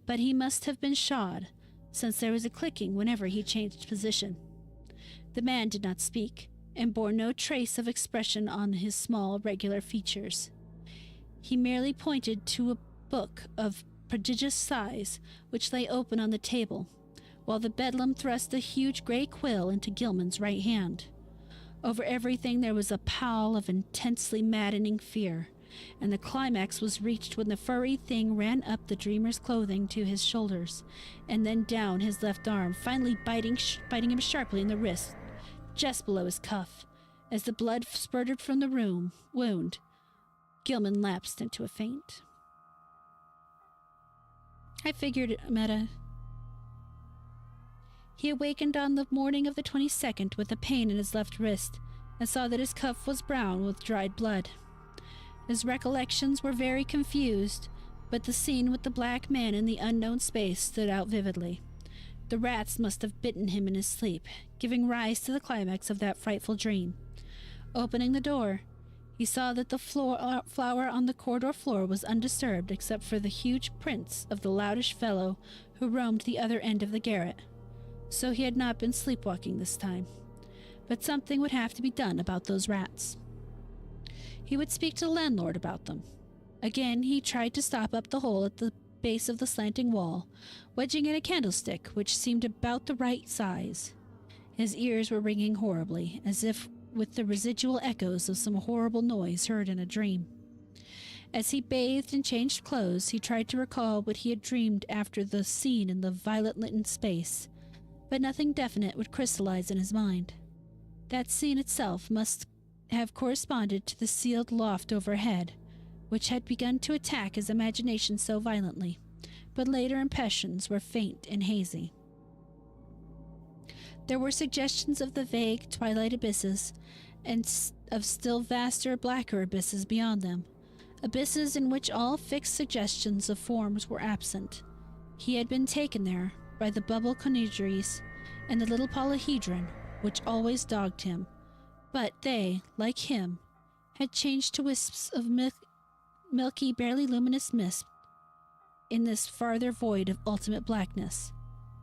but he must have been shod, since there was a clicking whenever he changed position. The man did not speak, and bore no trace of expression on his small, regular features. He merely pointed to a book of prodigious size which lay open on the table, while the bedlam thrust a huge gray quill into Gilman's right hand. Over everything there was a pall of intensely maddening fear, and the climax was reached when the furry thing ran up the dreamer's clothing to his shoulders, and then down his left arm, finally biting him sharply in the wrist, just below his cuff. As the blood spurted from the wound, Gilman lapsed into a faint. I figured it, Meta. He awakened on the morning of the 22nd with a pain in his left wrist, and saw that his cuff was brown with dried blood. His recollections were very confused, but the scene with the black man in the unknown space stood out vividly. The rats must have bitten him in his sleep, giving rise to the climax of that frightful dream. Opening the door, he saw that the floor on the corridor floor was undisturbed except for the huge prints of the loutish fellow who roamed the other end of the garret. So he had not been sleepwalking this time. But something would have to be done about those rats. He would speak to the landlord about them. Again, he tried to stop up the hole at the base of the slanting wall, wedging in a candlestick which seemed about the right size. His ears were ringing horribly, as if with the residual echoes of some horrible noise heard in a dream. As he bathed and changed clothes, he tried to recall what he had dreamed after the scene in the violet-lit space, but nothing definite would crystallize in his mind. That scene itself must have corresponded to the sealed loft overhead, which had begun to attack his imagination so violently, but later impressions were faint and hazy. There were suggestions of the vague twilight abysses, and of still vaster, blacker abysses beyond them, abysses in which all fixed suggestions of forms were absent. He had been taken there by the bubble conidries and the little polyhedron, which always dogged him, but they, like him, had changed to wisps of milky, barely luminous mist in this farther void of ultimate blackness.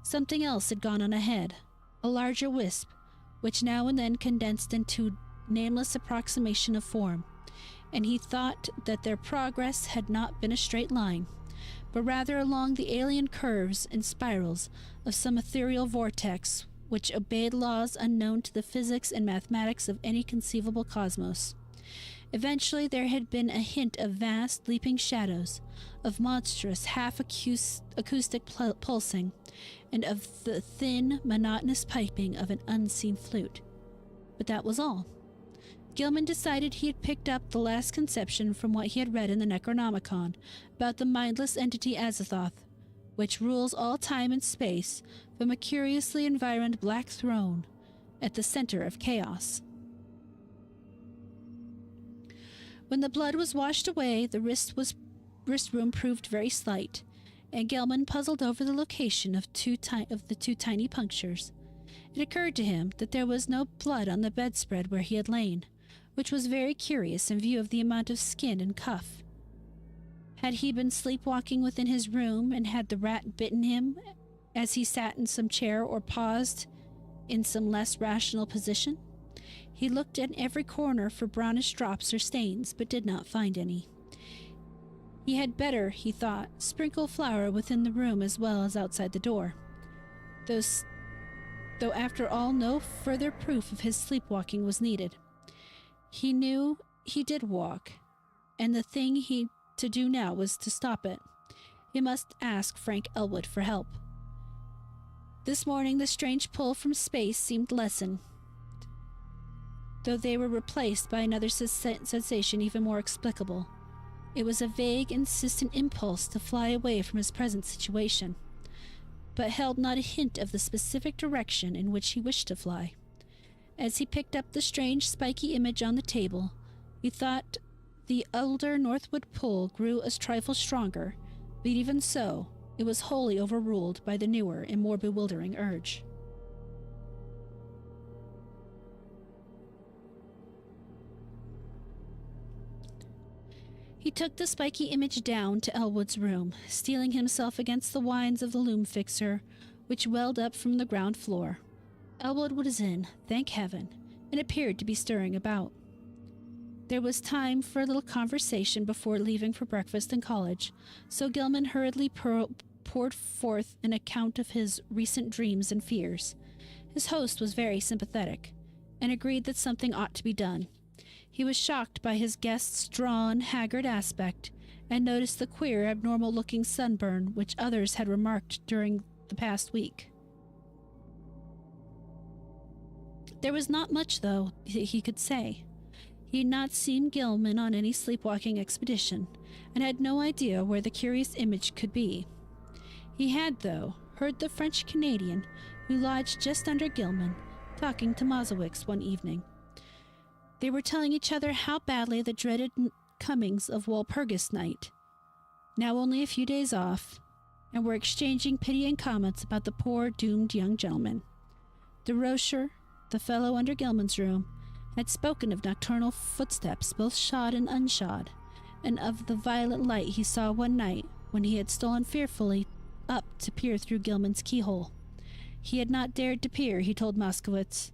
Something else had gone on ahead, a larger wisp, which now and then condensed into nameless approximation of form, and he thought that their progress had not been a straight line, but rather along the alien curves and spirals of some ethereal vortex which obeyed laws unknown to the physics and mathematics of any conceivable cosmos. Eventually there had been a hint of vast, leaping shadows, of monstrous, half-acoustic pulsing, and of the thin, monotonous piping of an unseen flute. But that was all. Gilman decided he had picked up the last conception from what he had read in the Necronomicon about the mindless entity Azathoth, which rules all time and space from a curiously environed black throne at the center of chaos. When the blood was washed away, the wrist room proved very slight, and Gilman puzzled over the location of the two tiny punctures. It occurred to him that there was no blood on the bedspread where he had lain, which was very curious in view of the amount of skin and cuff. Had he been sleepwalking within his room, and had the rat bitten him as he sat in some chair or paused in some less rational position? He looked in every corner for brownish drops or stains, but did not find any. He had better, he thought, sprinkle flour within the room as well as outside the door. Though after all no further proof of his sleepwalking was needed. He knew he did walk, and the thing to do now was to stop it. He must ask Frank Elwood for help. This morning the strange pull from space seemed lessened, though they were replaced by another sensation even more explicable. It was a vague, insistent impulse to fly away from his present situation, but held not a hint of the specific direction in which he wished to fly. As he picked up the strange, spiky image on the table, he thought the older northward pull grew a trifle stronger, But even so, it was wholly overruled by the newer and more bewildering urge. He took the spiky image down to Elwood's room, steeling himself against the whines of the loom fixer, which welled up from the ground floor. Elwood was in, thank heaven, and appeared to be stirring about. There was time for a little conversation before leaving for breakfast in college, so Gilman hurriedly poured forth an account of his recent dreams and fears. His host was very sympathetic, and agreed that something ought to be done. He was shocked by his guest's drawn, haggard aspect, and noticed the queer, abnormal-looking sunburn which others had remarked during the past week. There was not much, though, he could say. He had not seen Gilman on any sleepwalking expedition, and had no idea where the curious image could be. He had, though, heard the French-Canadian, who lodged just under Gilman, talking to Mozowicz one evening. They were telling each other how badly the dreaded comings of Walpurgis night, now only a few days off, and were exchanging pitying comments about the poor, doomed young gentleman. De Rocher, the fellow under Gilman's room, had spoken of nocturnal footsteps, both shod and unshod, and of the violet light he saw one night when he had stolen fearfully up to peer through Gilman's keyhole. He had not dared to peer, he told Moskowitz,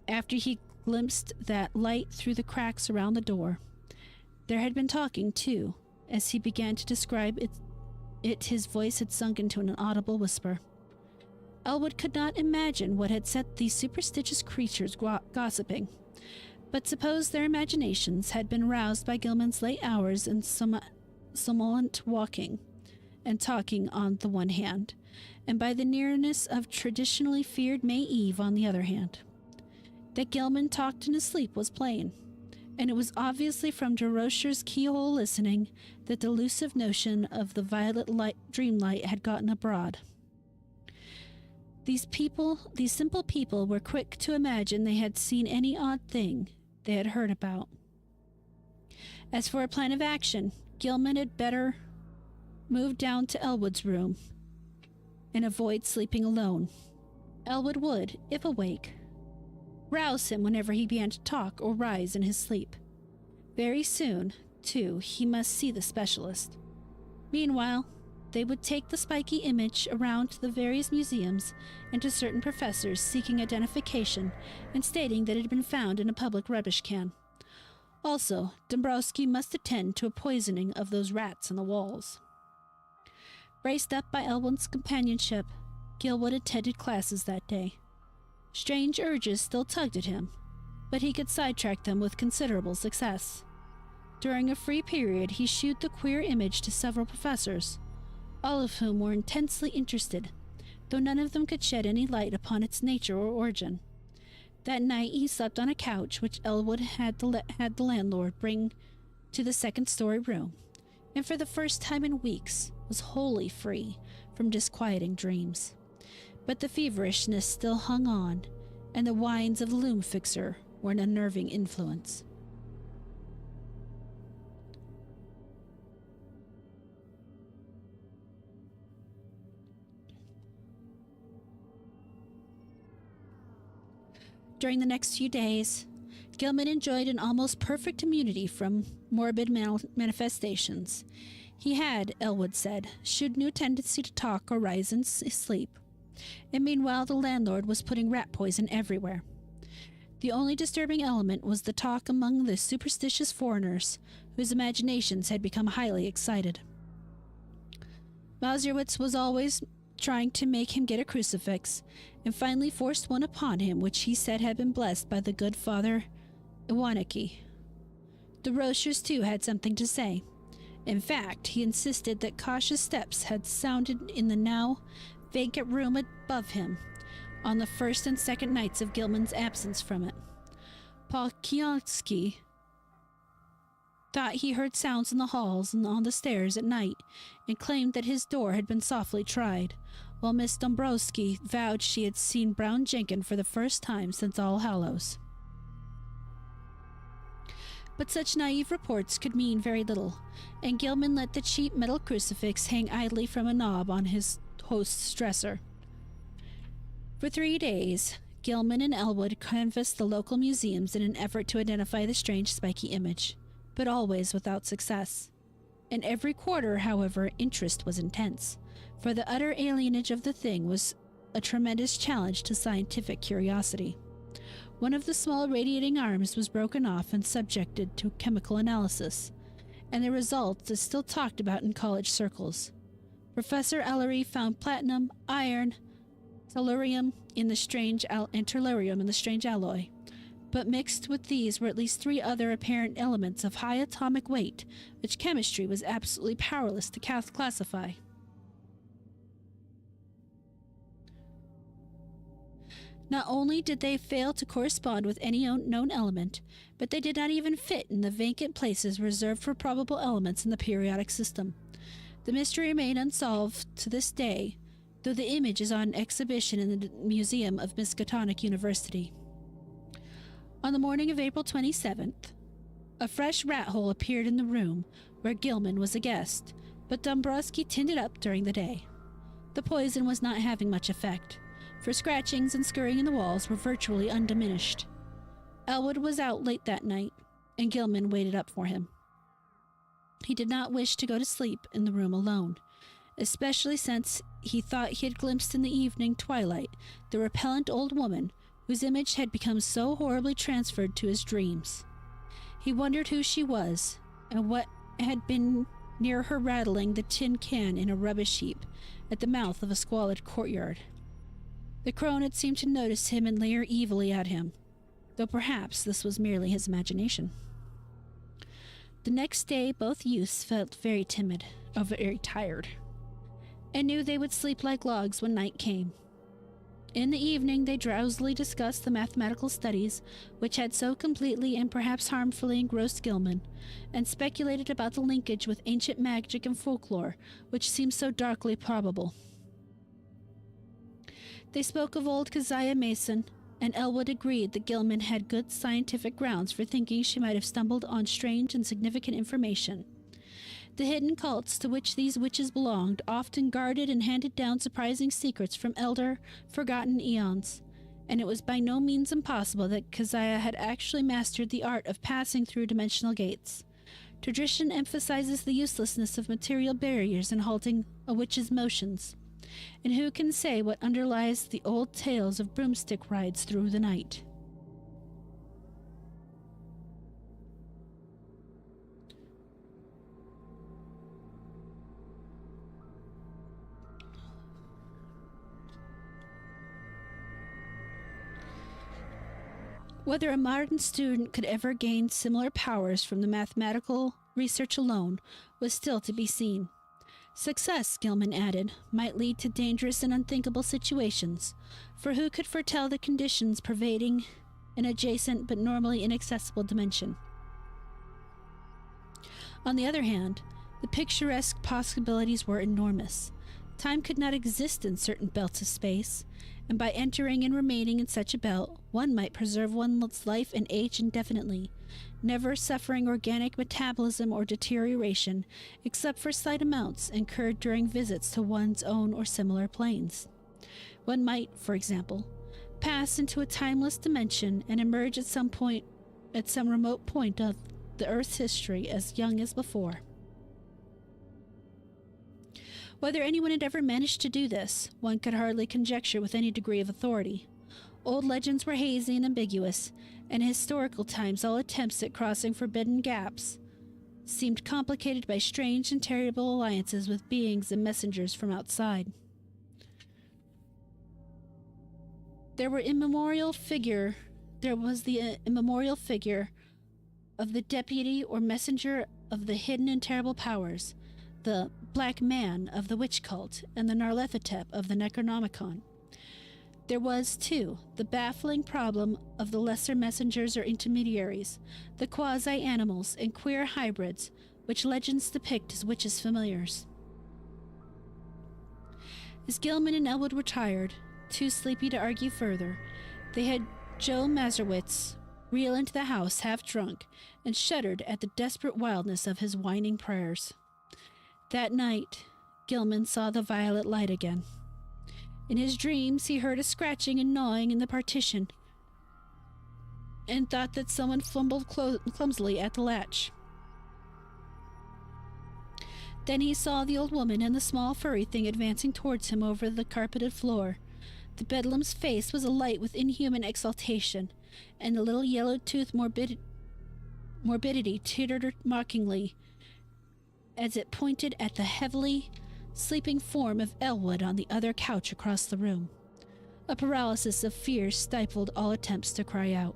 after he glimpsed that light through the cracks around the door. There had been talking, too. As he began to describe it, his voice had sunk into an inaudible whisper. Elwood could not imagine what had set these superstitious creatures gossiping, but suppose their imaginations had been roused by Gilman's late hours and somnolent walking and talking on the one hand, and by the nearness of traditionally feared May Eve on the other hand. That Gilman talked in his sleep was plain, and it was obviously from De Rocher's keyhole listening that the elusive notion of the violet dream light had gotten abroad. These simple people were quick to imagine they had seen any odd thing they had heard about. As for a plan of action, Gilman had better move down to Elwood's room and avoid sleeping alone. Elwood would, if awake, rouse him whenever he began to talk or rise in his sleep. Very soon, too, he must see the specialist. Meanwhile, they would take the spiky image around to the various museums and to certain professors seeking identification and stating that it had been found in a public rubbish can. Also, Dombrowski must attend to a poisoning of those rats on the walls. Braced up by Elwood's companionship, Gilwood attended classes that day. Strange urges still tugged at him, but he could sidetrack them with considerable success. During a free period, he shewed the queer image to several professors, all of whom were intensely interested, though none of them could shed any light upon its nature or origin. That night he slept on a couch which Elwood had the landlord bring to the second-story room, and for the first time in weeks was wholly free from disquieting dreams. But the feverishness still hung on, and the whines of the loom fixer were an unnerving influence. During the next few days, Gilman enjoyed an almost perfect immunity from morbid manifestations. He had, Elwood said, shewed no tendency to talk or rise in his sleep, and meanwhile the landlord was putting rat poison everywhere. The only disturbing element was the talk among the superstitious foreigners, whose imaginations had become highly excited. Mozowicz was always trying to make him get a crucifix, and finally forced one upon him which he said had been blessed by the good Father Iwaniki. The Rochers, too, had something to say. In fact, he insisted that cautious steps had sounded in the now vacant room above him on the first and second nights of Gilman's absence from it. Paul Kionsky thought he heard sounds in the halls and on the stairs at night, and claimed that his door had been softly tried, while Miss Dombrowski vowed she had seen Brown Jenkin for the first time since All Hallows. But such naive reports could mean very little, and Gilman let the cheap metal crucifix hang idly from a knob on his host's dresser. For 3 days, Gilman and Elwood canvassed the local museums in an effort to identify the strange spiky image, but always without success. In every quarter, however, interest was intense, for the utter alienage of the thing was a tremendous challenge to scientific curiosity. One of the small radiating arms was broken off and subjected to chemical analysis, and the result is still talked about in college circles. Professor Ellery found platinum, iron, tellurium in the strange tellurium in the strange alloy, but mixed with these were at least 3 other apparent elements of high atomic weight, which chemistry was absolutely powerless to classify. Not only did they fail to correspond with any known element, but they did not even fit in the vacant places reserved for probable elements in the periodic system. The mystery remained unsolved to this day, though the image is on exhibition in the Museum of Miskatonic University. On the morning of April 27th, a fresh rat hole appeared in the room where Gilman was a guest, but Dombrowski tinned it up during the day. The poison was not having much effect, for scratchings and scurrying in the walls were virtually undiminished. Elwood was out late that night, and Gilman waited up for him. He did not wish to go to sleep in the room alone, especially since he thought he had glimpsed in the evening twilight the repellent old woman whose image had become so horribly transferred to his dreams. He wondered who she was, and what had been near her rattling the tin can in a rubbish heap at the mouth of a squalid courtyard. The crone had seemed to notice him and leer evilly at him, though perhaps this was merely his imagination. The next day both youths felt very tired, and knew they would sleep like logs when night came. In the evening they drowsily discussed the mathematical studies which had so completely and perhaps harmfully engrossed Gilman, and speculated about the linkage with ancient magic and folklore which seemed so darkly probable. They spoke of old Keziah Mason, and Elwood agreed that Gilman had good scientific grounds for thinking she might have stumbled on strange and significant information. The hidden cults to which these witches belonged often guarded and handed down surprising secrets from elder, forgotten eons, and it was by no means impossible that Keziah had actually mastered the art of passing through dimensional gates. Tradition emphasizes the uselessness of material barriers in halting a witch's motions, and who can say what underlies the old tales of broomstick rides through the night? Whether a modern student could ever gain similar powers from the mathematical research alone was still to be seen. Success, Gilman added, might lead to dangerous and unthinkable situations, for who could foretell the conditions pervading an adjacent but normally inaccessible dimension? On the other hand, the picturesque possibilities were enormous. Time could not exist in certain belts of space, and by entering and remaining in such a belt, one might preserve one's life and age indefinitely, never suffering organic metabolism or deterioration, except for slight amounts incurred during visits to one's own or similar planes. One might, for example, pass into a timeless dimension and emerge at some remote point of the Earth's history as young as before. Whether anyone had ever managed to do this, one could hardly conjecture with any degree of authority. Old legends were hazy and ambiguous, and in historical times all attempts at crossing forbidden gaps seemed complicated by strange and terrible alliances with beings and messengers from outside. There was the immemorial figure of the deputy or messenger of the hidden and terrible powers, the Black Man of the witch cult, and the Narlethotep of the Necronomicon. There was, too, the baffling problem of the lesser messengers or intermediaries, the quasi-animals and queer hybrids, which legends depict as witches' familiars. As Gilman and Elwood were tired, too sleepy to argue further, they had Joe Mazurowitz reel into the house half drunk, and shuddered at the desperate wildness of his whining prayers. That night, Gilman saw the violet light again. In his dreams, he heard a scratching and gnawing in the partition, and thought that someone fumbled clumsily at the latch. Then he saw the old woman and the small furry thing advancing towards him over the carpeted floor. The bedlam's face was alight with inhuman exultation, and the little yellow-toothed morbidity tittered mockingly as it pointed at the heavily sleeping form of Elwood on the other couch across the room. A paralysis of fear stifled all attempts to cry out.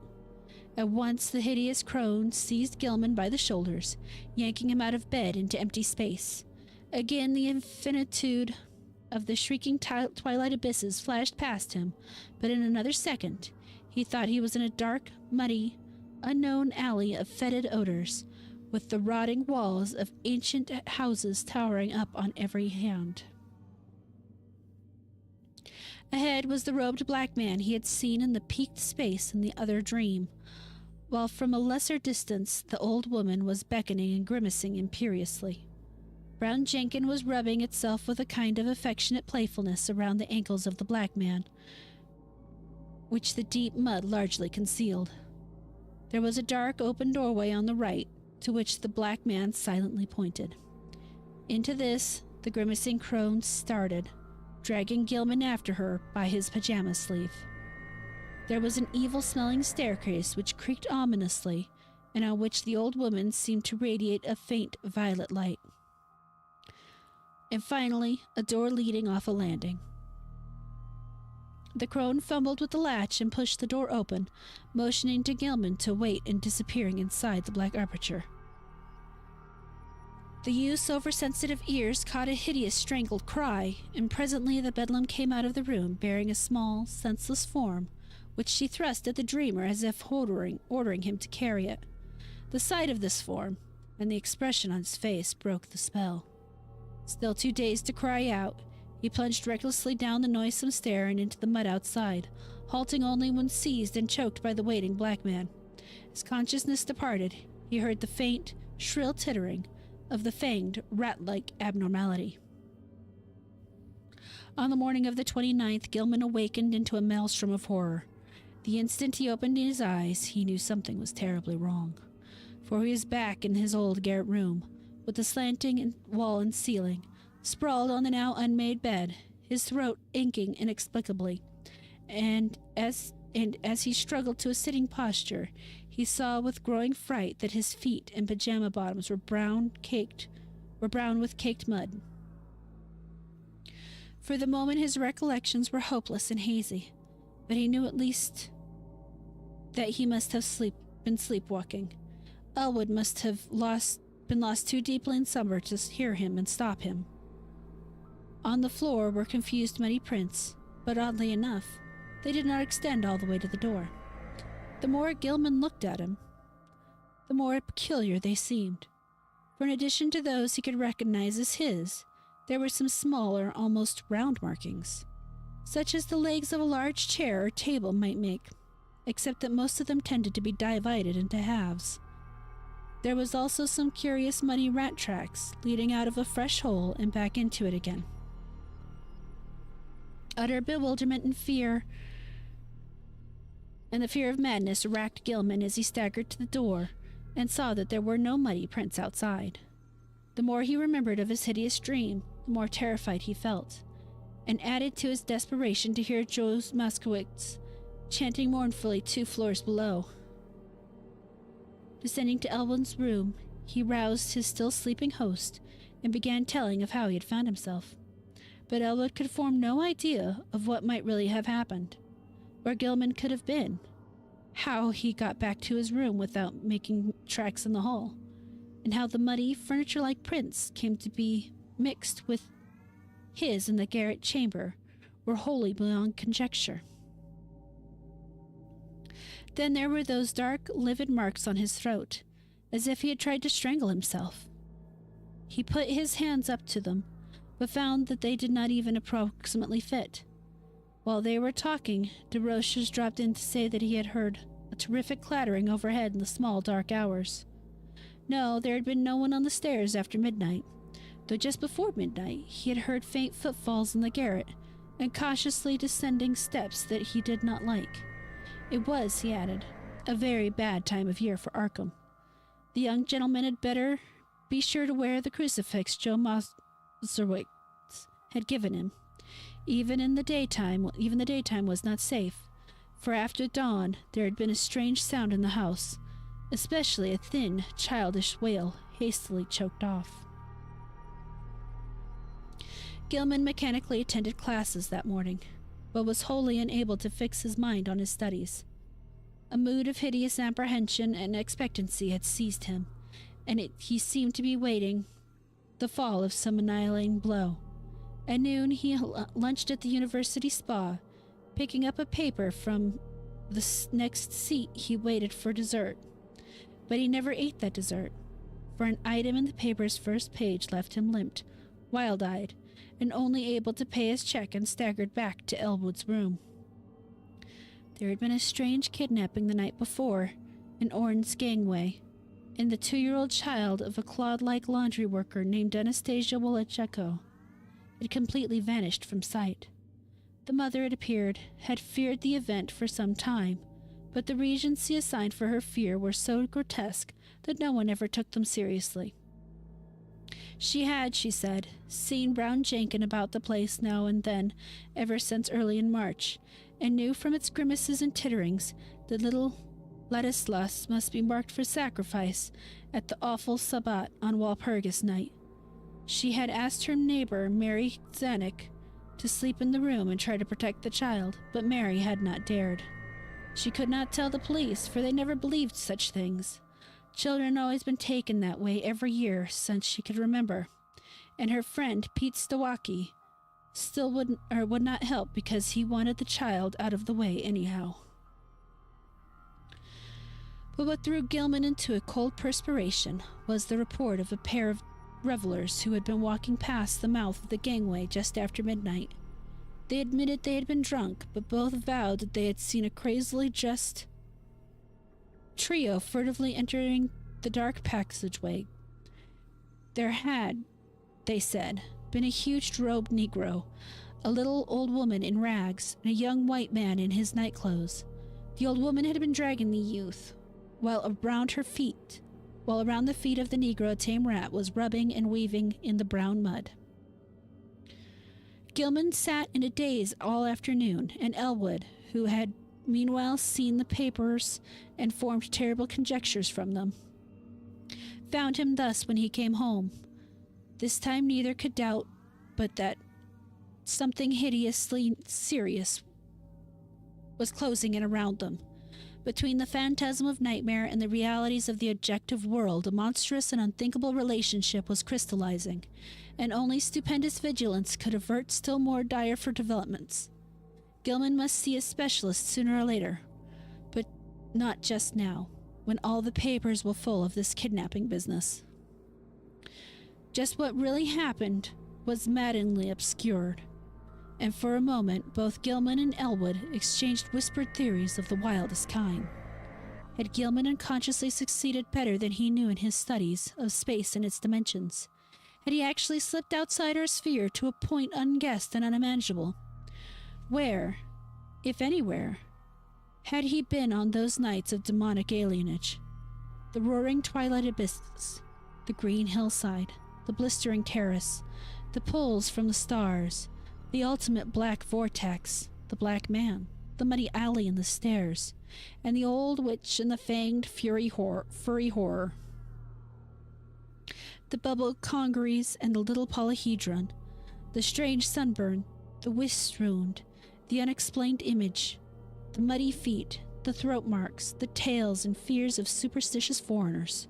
At once the hideous crone seized Gilman by the shoulders, yanking him out of bed into empty space. Again the infinitude of the shrieking twilight abysses flashed past him, but in another second he thought he was in a dark, muddy, unknown alley of fetid odors, with the rotting walls of ancient houses towering up on every hand. Ahead was the robed black man he had seen in the peaked space in the other dream, while from a lesser distance the old woman was beckoning and grimacing imperiously. Brown Jenkin was rubbing itself with a kind of affectionate playfulness around the ankles of the black man, which the deep mud largely concealed. There was a dark open doorway on the right, to which the black man silently pointed. Into this the grimacing crone started, dragging Gilman after her by his pajama sleeve. There was an evil-smelling staircase which creaked ominously, and on which the old woman seemed to radiate a faint violet light. And finally, a door leading off a landing. The crone fumbled with the latch and pushed the door open, motioning to Gilman to wait and disappearing inside the black aperture. The youth's oversensitive ears caught a hideous strangled cry, and presently the bedlam came out of the room bearing a small, senseless form, which she thrust at the dreamer as if ordering him to carry it. The sight of this form, and the expression on his face, broke the spell. Still too dazed to cry out, he plunged recklessly down the noisome stair and into the mud outside, halting only when seized and choked by the waiting black man. As consciousness departed, he heard the faint, shrill tittering of the fanged, rat-like abnormality. On the morning of the 29th, Gilman awakened into a maelstrom of horror. The instant he opened his eyes, he knew something was terribly wrong, for he was back in his old garret room, with the slanting wall and ceiling, sprawled on the now unmade bed, his throat aching inexplicably, and as he struggled to a sitting posture, he saw with growing fright that his feet and pajama bottoms were brown with caked mud. For the moment his recollections were hopeless and hazy, but he knew at least that he must have been sleepwalking. Elwood must have been lost too deeply in slumber to hear him and stop him. On the floor were confused muddy prints, but oddly enough, they did not extend all the way to the door. The more Gilman looked at him, the more peculiar they seemed, for in addition to those he could recognize as his, there were some smaller, almost round markings, such as the legs of a large chair or table might make, except that most of them tended to be divided into halves. There was also some curious muddy rat tracks leading out of a fresh hole and back into it again. Utter bewilderment and fear, and the fear of madness racked Gilman as he staggered to the door and saw that there were no muddy prints outside. The more he remembered of his hideous dream, the more terrified he felt, and added to his desperation to hear Joe Moskowitz chanting mournfully 2 floors below. Descending to Elwood's room, he roused his still sleeping host and began telling of how he had found himself. But Elwood could form no idea of what might really have happened, where Gilman could have been, how he got back to his room without making tracks in the hall, and how the muddy, furniture-like prints came to be mixed with his in the garret chamber were wholly beyond conjecture. Then there were those dark, livid marks on his throat, as if he had tried to strangle himself. He put his hands up to them, but found that they did not even approximately fit. While they were talking, DeRoches dropped in to say that he had heard a a terrific clattering overhead in the small, dark hours. No, there had been no one on the stairs after midnight, though just before midnight he had heard faint footfalls in the garret and cautiously descending steps that he did not like. It was, he added, a very bad time of year for Arkham. The young gentleman had better be sure to wear the crucifix Joe Moserwitz had given him. Even the daytime was not safe, for after dawn there had been a strange sound in the house, especially a thin, childish wail hastily choked off. Gilman mechanically attended classes that morning, but was wholly unable to fix his mind on his studies. A mood of hideous apprehension and expectancy had seized him, and he seemed to be waiting the fall of some annihilating blow. At noon he lunched at the university spa. Picking up a paper from the next seat, he waited for dessert. But he never ate that dessert, for an item in the paper's first page left him limped, wild-eyed, and only able to pay his check, and staggered back to Elwood's room. There had been a strange kidnapping the night before in Orne's gangway, and the 2-year-old child of a clod-like laundry worker named Anastasia Wolocheko had completely vanished from sight. The mother, it appeared, had feared the event for some time, but the reasons she assigned for her fear were so grotesque that no one ever took them seriously. She had, she said, seen Brown Jenkin about the place now and then ever since early in March, and knew from its grimaces and titterings that little Ladislas must be marked for sacrifice at the awful Sabbat on Walpurgis night. She had asked her neighbor, Mary Zanuck, to sleep in the room and try to protect the child, but Mary had not dared. She could not tell the police, for they never believed such things. Children had always been taken that way every year since she could remember, and her friend Pete Stawaki still would not help because he wanted the child out of the way anyhow. But what threw Gilman into a cold perspiration was the report of a pair of revelers who had been walking past the mouth of the gangway just after midnight. They admitted they had been drunk, but both vowed that they had seen a crazily dressed trio furtively entering the dark passageway. There had, they said, been a huge-robed Negro, a little old woman in rags, and a young white man in his nightclothes. The old woman had been dragging the youth, while around the feet of the Negro a tame rat was rubbing and weaving in the brown mud. Gilman sat in a daze all afternoon, and Elwood, who had meanwhile seen the papers and formed terrible conjectures from them, found him thus when he came home. This time neither could doubt but that something hideously serious was closing in around them. Between the phantasm of nightmare and the realities of the objective world, a monstrous and unthinkable relationship was crystallizing, and only stupendous vigilance could avert still more direful developments. Gilman must see a specialist sooner or later, but not just now, when all the papers were full of this kidnapping business. Just what really happened was maddeningly obscured, and for a moment both Gilman and Elwood exchanged whispered theories of the wildest kind. Had Gilman unconsciously succeeded better than he knew in his studies of space and its dimensions? Had he actually slipped outside our sphere to a point unguessed and unimaginable? Where, if anywhere, had he been on those nights of demonic alienage? The roaring twilight abysses, the green hillside, the blistering terrace, the pulls from the stars, the ultimate black vortex, the black man, the muddy alley and the stairs, and the old witch and the fanged furry horror. The bubble congeries and the little polyhedron, the strange sunburn, the wisp-ruined, the unexplained image, the muddy feet, the throat marks, the tales and fears of superstitious foreigners.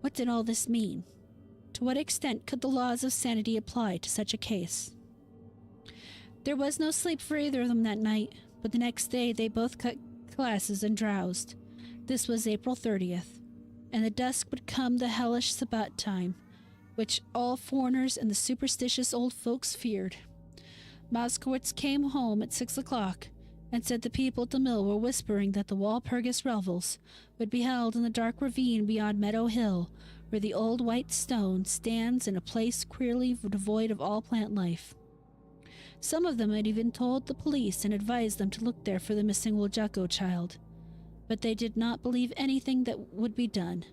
What did all this mean? To what extent could the laws of sanity apply to such a case? There was no sleep for either of them that night, but the next day they both cut classes and drowsed. This was April 30th, and the dusk would come the hellish Sabbat time, which all foreigners and the superstitious old folks feared. Moskowitz came home at 6 o'clock, and said the people at the mill were whispering that the Walpurgis revels would be held in the dark ravine beyond Meadow Hill, where the old white stone stands in a place queerly devoid of all plant life. Some of them had even told the police and advised them to look there for the missing Woljako child, but they did not believe anything that would be done.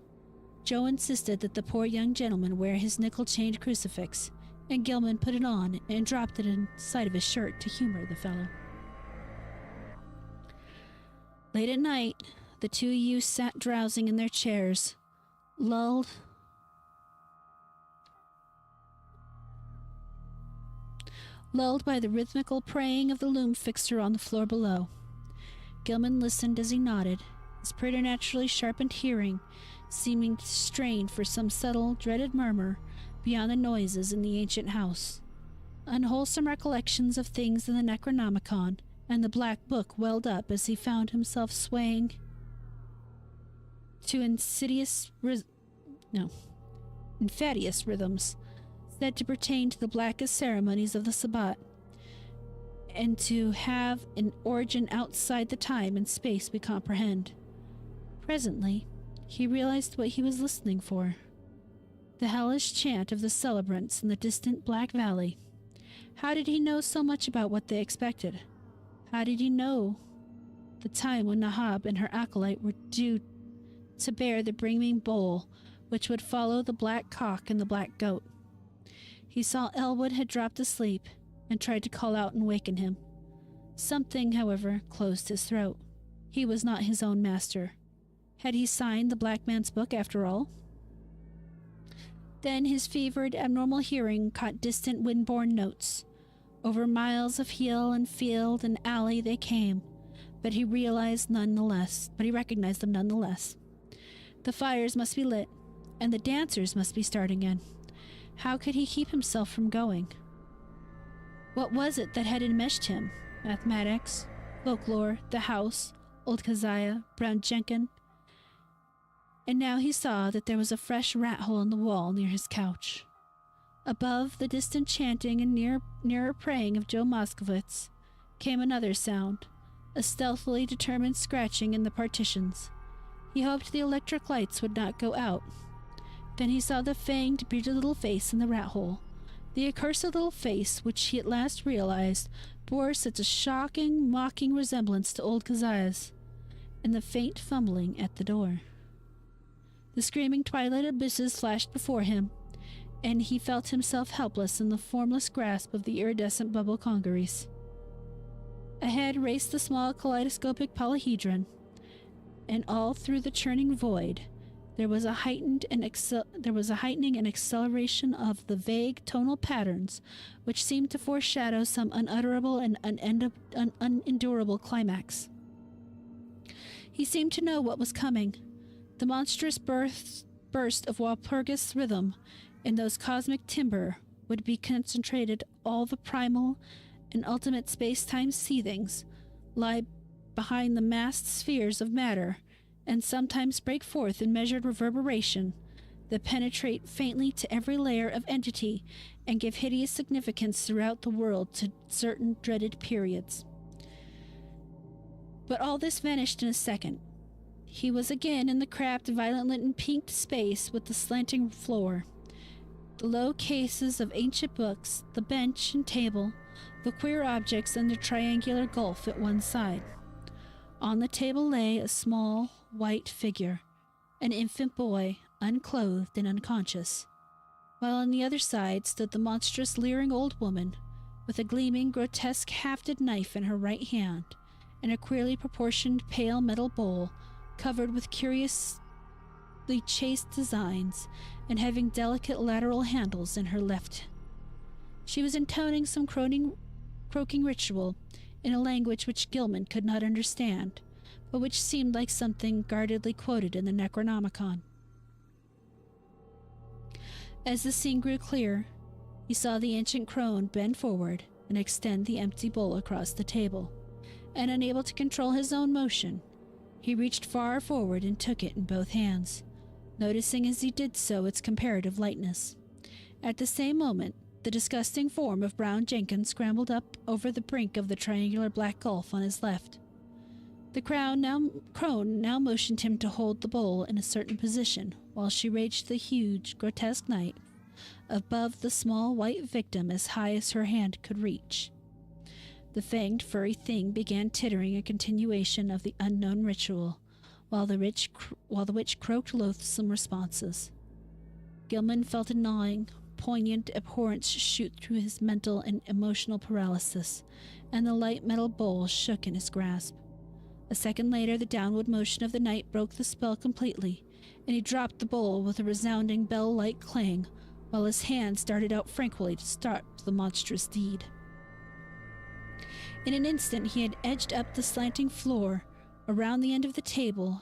Joe insisted that the poor young gentleman wear his nickel-chained crucifix, and Gilman put it on and dropped it inside of his shirt to humor the fellow. Late at night, the two youths sat drowsing in their chairs, lulled by the rhythmical praying of the loom fixer on the floor below. Gilman listened as he nodded, his preternaturally sharpened hearing seeming strained for some subtle, dreaded murmur beyond the noises in the ancient house. Unwholesome recollections of things in the Necronomicon and the Black Book welled up as he found himself swaying to insidious infatuous rhythms said to pertain to the blackest ceremonies of the Sabbat, and to have an origin outside the time and space we comprehend. Presently, he realized what he was listening for. The hellish chant of the celebrants in the distant Black Valley. How did he know so much about what they expected? How did he know the time when Nahab and her acolyte were due to bear the brimming bowl which would follow the black cock and the black goat? He saw Elwood had dropped asleep and tried to call out and waken him. Something, however, closed his throat. He was not his own master. Had he signed the black man's book after all? Then his fevered, abnormal hearing caught distant wind-borne notes. Over miles of hill and field and alley they came, but he recognized them nonetheless. The fires must be lit, and the dancers must be starting in. How could he keep himself from going? What was it that had enmeshed him? Mathematics, folklore, the house, old Keziah, Brown Jenkin. And now he saw that there was a fresh rat hole in the wall near his couch. Above the distant chanting and nearer praying of Joe Moskowitz came another sound, a stealthily determined scratching in the partitions. He hoped the electric lights would not go out. Then he saw the fanged, bearded little face in the rat hole, the accursed little face which he at last realized bore such a shocking, mocking resemblance to old Keziah's, and the faint fumbling at the door. The screaming twilight abysses flashed before him, and he felt himself helpless in the formless grasp of the iridescent bubble congeries. Ahead raced the small kaleidoscopic polyhedron, and all through the churning void there was a heightening and acceleration of the vague tonal patterns which seemed to foreshadow some unutterable and unendurable climax. He seemed to know what was coming. The monstrous burst of Walpurgis rhythm in those cosmic timbre would be concentrated. All the primal and ultimate space-time seethings lie behind the massed spheres of matter and sometimes break forth in measured reverberation that penetrate faintly to every layer of entity and give hideous significance throughout the world to certain dreaded periods. But all this vanished in a second. He was again in the cramped, violet-lit and pinked space with the slanting floor, the low cases of ancient books, the bench and table, the queer objects and the triangular gulf at one side. On the table lay a small, white figure, an infant boy, unclothed and unconscious, while on the other side stood the monstrous, leering old woman, with a gleaming, grotesque hafted knife in her right hand, and a queerly proportioned pale metal bowl covered with curiously chased designs and having delicate lateral handles in her left. She was intoning some croaking ritual in a language which Gilman could not understand, but which seemed like something guardedly quoted in the Necronomicon. As the scene grew clear, he saw the ancient crone bend forward and extend the empty bowl across the table, and unable to control his own motion, he reached far forward and took it in both hands, noticing as he did so its comparative lightness. At the same moment, the disgusting form of Brown Jenkins scrambled up over the brink of the triangular black gulf on his left. The crone now motioned him to hold the bowl in a certain position while she raised the huge, grotesque knife above the small white victim as high as her hand could reach. The fanged, furry thing began tittering a continuation of the unknown ritual, while the witch croaked loathsome responses. Gilman felt a gnawing, poignant abhorrence shoot through his mental and emotional paralysis, and the light metal bowl shook in his grasp. A second later, the downward motion of the knight broke the spell completely, and he dropped the bowl with a resounding bell-like clang, while his hand darted out frantically to start the monstrous deed. In an instant, he had edged up the slanting floor, around the end of the table,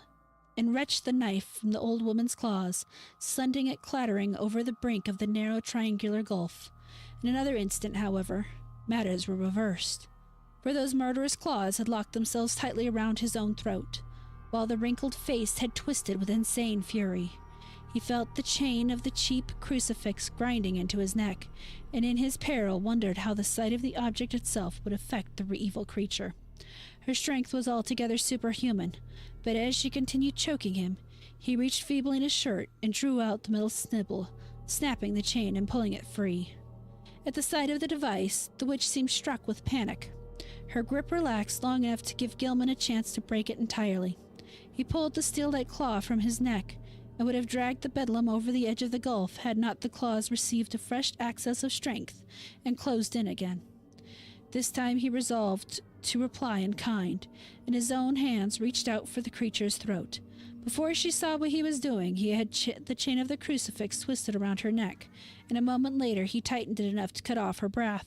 and wrenched the knife from the old woman's claws, sending it clattering over the brink of the narrow triangular gulf. In another instant, however, matters were reversed, for those murderous claws had locked themselves tightly around his own throat, while the wrinkled face had twisted with insane fury. He felt the chain of the cheap crucifix grinding into his neck, and in his peril wondered how the sight of the object itself would affect the evil creature. Her strength was altogether superhuman, but as she continued choking him, he reached feebly in his shirt and drew out the metal snibble, snapping the chain and pulling it free. At the sight of the device, the witch seemed struck with panic. Her grip relaxed long enough to give Gilman a chance to break it entirely. He pulled the steel-like claw from his neck and would have dragged the bedlam over the edge of the gulf had not the claws received a fresh access of strength and closed in again. This time he resolved to reply in kind, and his own hands reached out for the creature's throat. Before she saw what he was doing, he had the chain of the crucifix twisted around her neck, and a moment later he tightened it enough to cut off her breath.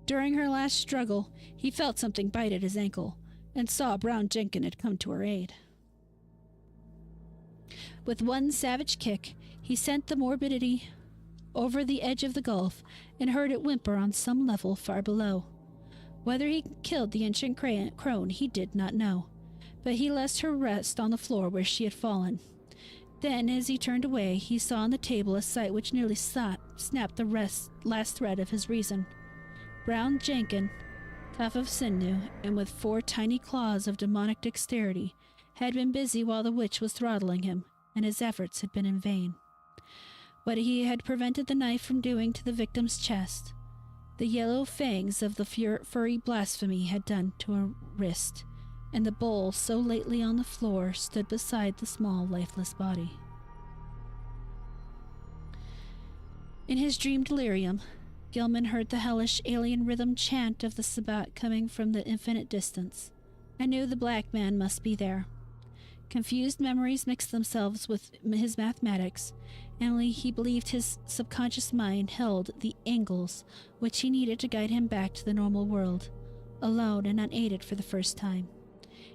During her last struggle, he felt something bite at his ankle, and saw Brown Jenkins had come to her aid. With one savage kick, he sent the morbidity over the edge of the gulf and heard it whimper on some level far below. Whether he killed the ancient crone he did not know, but he let her rest on the floor where she had fallen. Then, as he turned away, he saw on the table a sight which nearly snapped the last thread of his reason. Brown Jenkins, tough of sinew and with 4 tiny claws of demonic dexterity, had been busy while the witch was throttling him, and his efforts had been in vain. What he had prevented the knife from doing to the victim's chest, the yellow fangs of the furry blasphemy had done to her wrist, and the bowl so lately on the floor stood beside the small, lifeless body. In his dream delirium, Gilman heard the hellish alien rhythm chant of the Sabbat coming from the infinite distance, and knew the black man must be there. Confused memories mixed themselves with his mathematics, and he believed his subconscious mind held the angles which he needed to guide him back to the normal world, alone and unaided for the first time.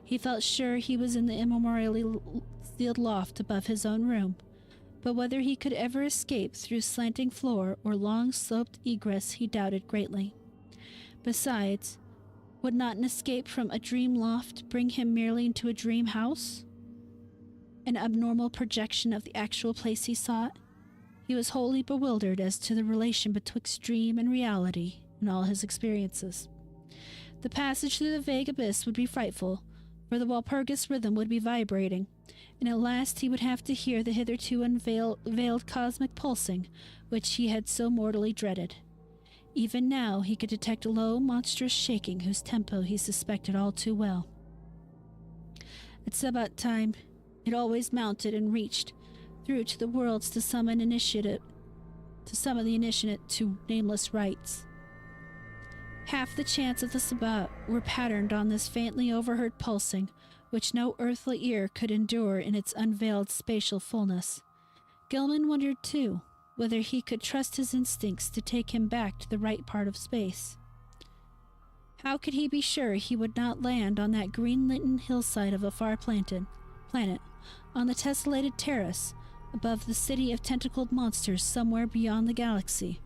He felt sure he was in the immemorially sealed loft above his own room, but whether he could ever escape through slanting floor or long sloped egress he doubted greatly. Besides, would not an escape from a dream loft bring him merely into a dream house? An abnormal projection of the actual place he sought? He was wholly bewildered as to the relation betwixt dream and reality in all his experiences. The passage through the vague abyss would be frightful, for the Walpurgis rhythm would be vibrating, and at last he would have to hear the hitherto unveiled cosmic pulsing which he had so mortally dreaded. Even now he could detect a low, monstrous shaking whose tempo he suspected all too well. At Sabbat time, it always mounted and reached through to the worlds to summon the initiate to nameless rites. Half the chants of the Sabbat were patterned on this faintly overheard pulsing, which no earthly ear could endure in its unveiled spatial fullness. Gilman wondered, too, whether he could trust his instincts to take him back to the right part of space. How could he be sure he would not land on that green-litten hillside of a far planet, on the tessellated terrace above the city of tentacled monsters somewhere beyond the galaxy,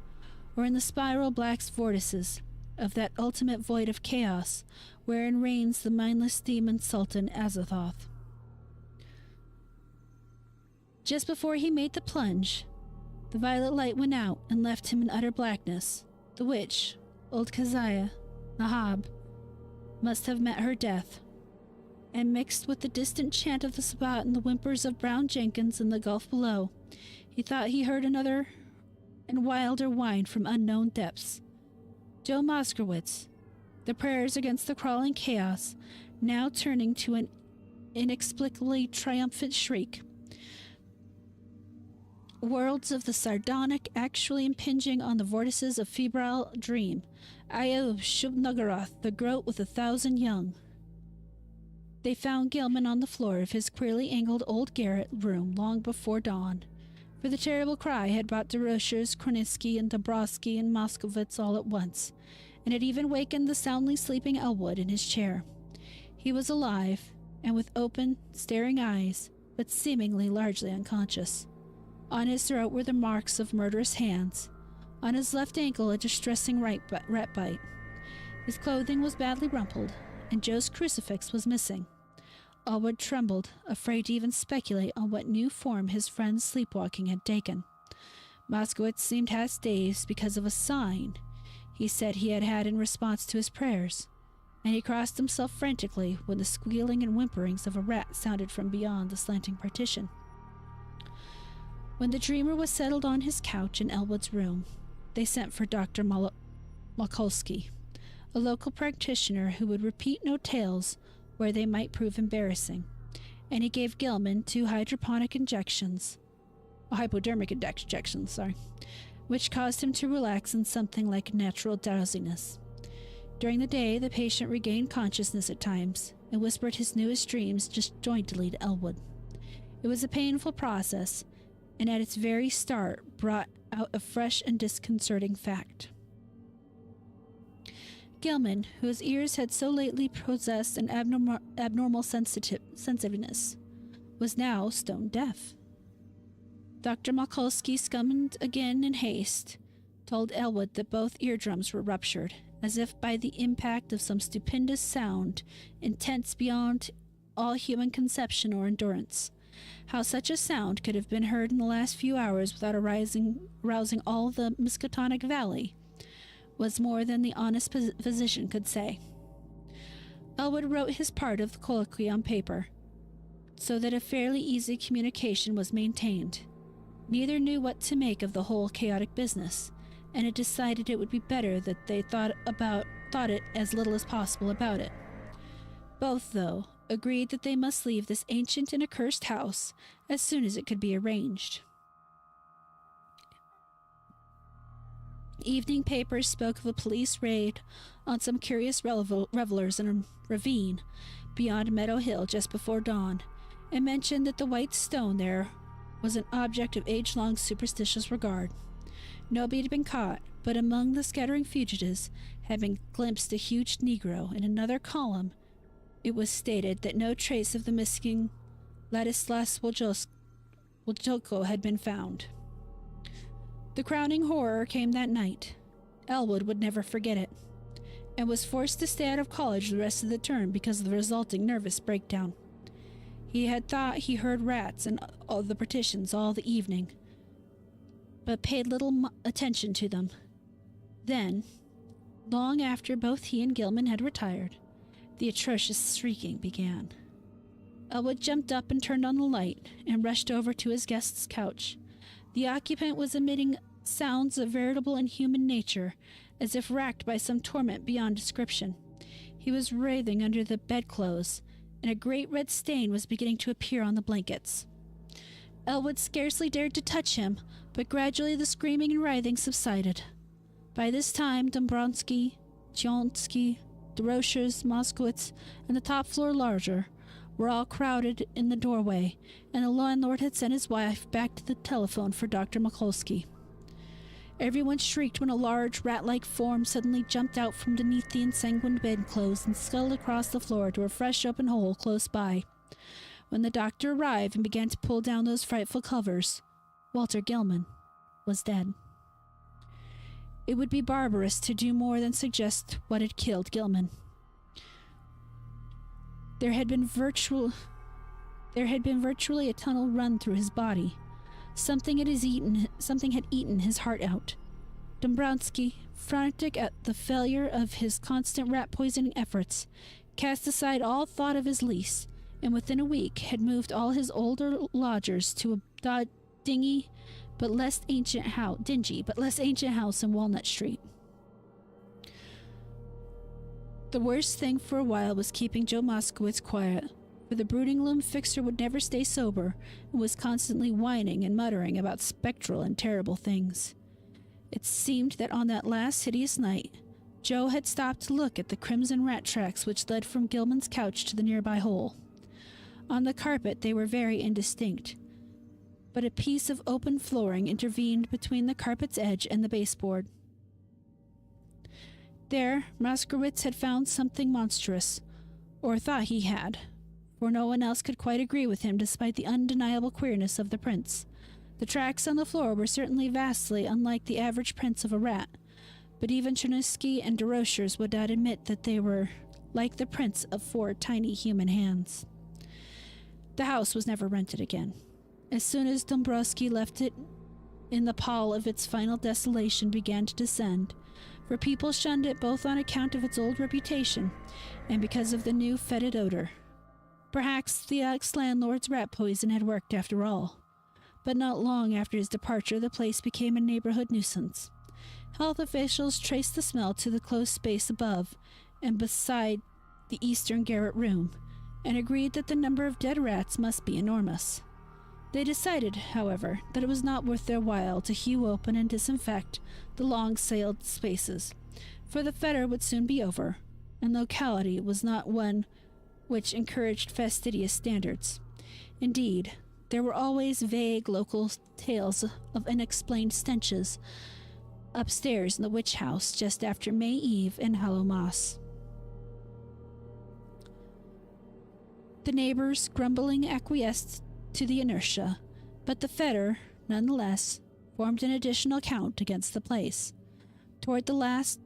or in the spiral black vortices of that ultimate void of chaos wherein reigns the mindless demon Sultan Azathoth? Just before he made the plunge, The violet light went out and left him in utter blackness. The witch, old Keziah, Nahab, must have met her death, and mixed with the distant chant of the Sabbat and the whimpers of Brown Jenkins in the gulf below, he thought he heard another and wilder whine from unknown depths. Joe Moskowitz, the prayers against the crawling chaos, now turning to an inexplicably triumphant shriek. Worlds of the sardonic actually impinging on the vortices of febrile dream. Ayub Shub-Nagaroth, the groat with 1,000 young. They found Gilman on the floor of his queerly angled old garret room long before dawn, for the terrible cry had brought DeRochers, Kroniski, and Dabrowski and Moskowitz all at once, and had even wakened the soundly sleeping Elwood in his chair. He was alive, and with open, staring eyes, but seemingly largely unconscious. On his throat were the marks of murderous hands. On his left ankle a distressing rat bite. His clothing was badly rumpled, and Joe's crucifix was missing. Elwood trembled, afraid to even speculate on what new form his friend's sleepwalking had taken. Moskowitz seemed half-dazed because of a sign he said he had had in response to his prayers, and he crossed himself frantically when the squealing and whimperings of a rat sounded from beyond the slanting partition. When the dreamer was settled on his couch in Elwood's room, they sent for Dr. Malkolski, a local practitioner who would repeat no tales where they might prove embarrassing, and he gave Gilman 2 hypodermic injections, which caused him to relax in something like natural drowsiness. During the day, the patient regained consciousness at times and whispered his newest dreams disjointedly to Elwood. It was a painful process, and at its very start brought out a fresh and disconcerting fact. Gilman, whose ears had so lately possessed an abnormal sensitiveness, was now stone deaf. Dr. Malkolski, summoned again in haste, told Elwood that both eardrums were ruptured, as if by the impact of some stupendous sound, intense beyond all human conception or endurance. How such a sound could have been heard in the last few hours without rousing all the Miskatonic Valley was more than the honest physician could say. Elwood wrote his part of the colloquy on paper, so that a fairly easy communication was maintained. Neither knew what to make of the whole chaotic business, and it decided it would be better that they thought it as little as possible about it. Both, though, agreed that they must leave this ancient and accursed house as soon as it could be arranged. Evening papers spoke of a police raid on some curious revelers in a ravine beyond Meadow Hill just before dawn, and mentioned that the white stone there was an object of age-long superstitious regard. Nobody had been caught, but among the scattering fugitives had been glimpsed a huge Negro. In another column, it was stated that no trace of the missing Ladislas Woljoko had been found. The crowning horror came that night. Elwood would never forget it, and was forced to stay out of college the rest of the term because of the resulting nervous breakdown. He had thought he heard rats in all the partitions all the evening, but paid little attention to them. Then, long after both he and Gilman had retired, the atrocious shrieking began. Elwood jumped up and turned on the light and rushed over to his guest's couch. The occupant was emitting sounds of veritable inhuman nature, as if racked by some torment beyond description. He was writhing under the bedclothes, and a great red stain was beginning to appear on the blankets. Elwood scarcely dared to touch him, but gradually the screaming and writhing subsided. By this time, Dombrowski, Chionsky, DeRochers, Moskowitz, and the top-floor lodger were all crowded in the doorway, and the landlord had sent his wife back to the telephone for Dr. Malkolski. Everyone shrieked when a large, rat-like form suddenly jumped out from beneath the ensanguined bedclothes and scuttled across the floor to a fresh open hole close by. When the doctor arrived and began to pull down those frightful covers, Walter Gilman was dead. It would be barbarous to do more than suggest what had killed Gilman. There had been virtually a tunnel run through his body. Something had eaten his heart out. Dombrowski, frantic at the failure of his constant rat poisoning efforts, cast aside all thought of his lease, and within a week had moved all his older lodgers to a dingy but less ancient house in Walnut Street. The worst thing for a while was keeping Joe Moskowitz quiet, for the brooding loom fixer would never stay sober and was constantly whining and muttering about spectral and terrible things. It seemed that on that last hideous night, Joe had stopped to look at the crimson rat tracks which led from Gilman's couch to the nearby hole. On the carpet they were very indistinct, but a piece of open flooring intervened between the carpet's edge and the baseboard. There, Moskowitz had found something monstrous, or thought he had, for no one else could quite agree with him despite the undeniable queerness of the prints. The tracks on the floor were certainly vastly unlike the average prints of a rat, but even Chernisky and DeRochers would not admit that they were like the prints of 4 tiny human hands. The house was never rented again. As soon as Dombrowski left it, in the pall of its final desolation began to descend, for people shunned it both on account of its old reputation and because of the new fetid odor. Perhaps the ex-landlord's rat poison had worked after all, but not long after his departure the place became a neighborhood nuisance. Health officials traced the smell to the closed space above and beside the eastern garret room, and agreed that the number of dead rats must be enormous. They decided, however, that it was not worth their while to hew open and disinfect the long-sailed spaces, for the fetter would soon be over, and the locality was not one which encouraged fastidious standards. Indeed, there were always vague local tales of unexplained stenches upstairs in the witch house just after May Eve and Hallowmas. The neighbors grumbling acquiesced to the inertia, but the fetter, nonetheless, formed an additional count against the place. Toward the last,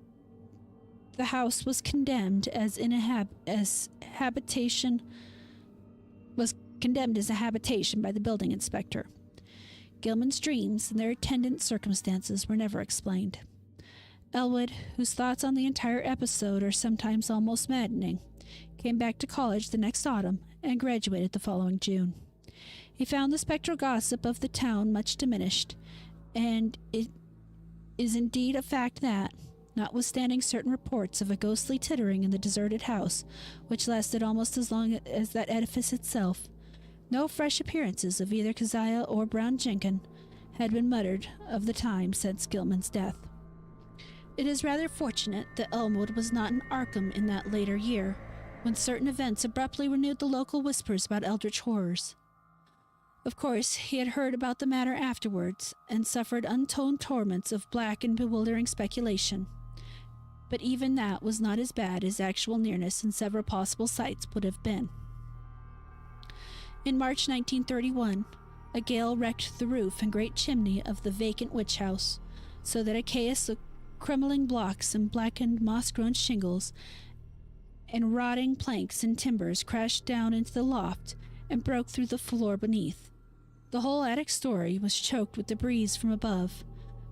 the house was condemned as a habitation by the building inspector. Gilman's dreams and their attendant circumstances were never explained. Elwood, whose thoughts on the entire episode are sometimes almost maddening, came back to college the next autumn and graduated the following June. He found the spectral gossip of the town much diminished, and it is indeed a fact that, notwithstanding certain reports of a ghostly tittering in the deserted house, which lasted almost as long as that edifice itself, no fresh appearances of either Keziah or Brown Jenkin had been muttered of the time since Gilman's death. It is rather fortunate that Elmwood was not in Arkham in that later year, when certain events abruptly renewed the local whispers about eldritch horrors. Of course, he had heard about the matter afterwards, and suffered untold torments of black and bewildering speculation. But even that was not as bad as actual nearness in several possible sites would have been. In March 1931, a gale wrecked the roof and great chimney of the vacant witch house, so that a chaos of crumbling blocks and blackened moss-grown shingles and rotting planks and timbers crashed down into the loft and broke through the floor beneath. The whole attic story was choked with debris from above,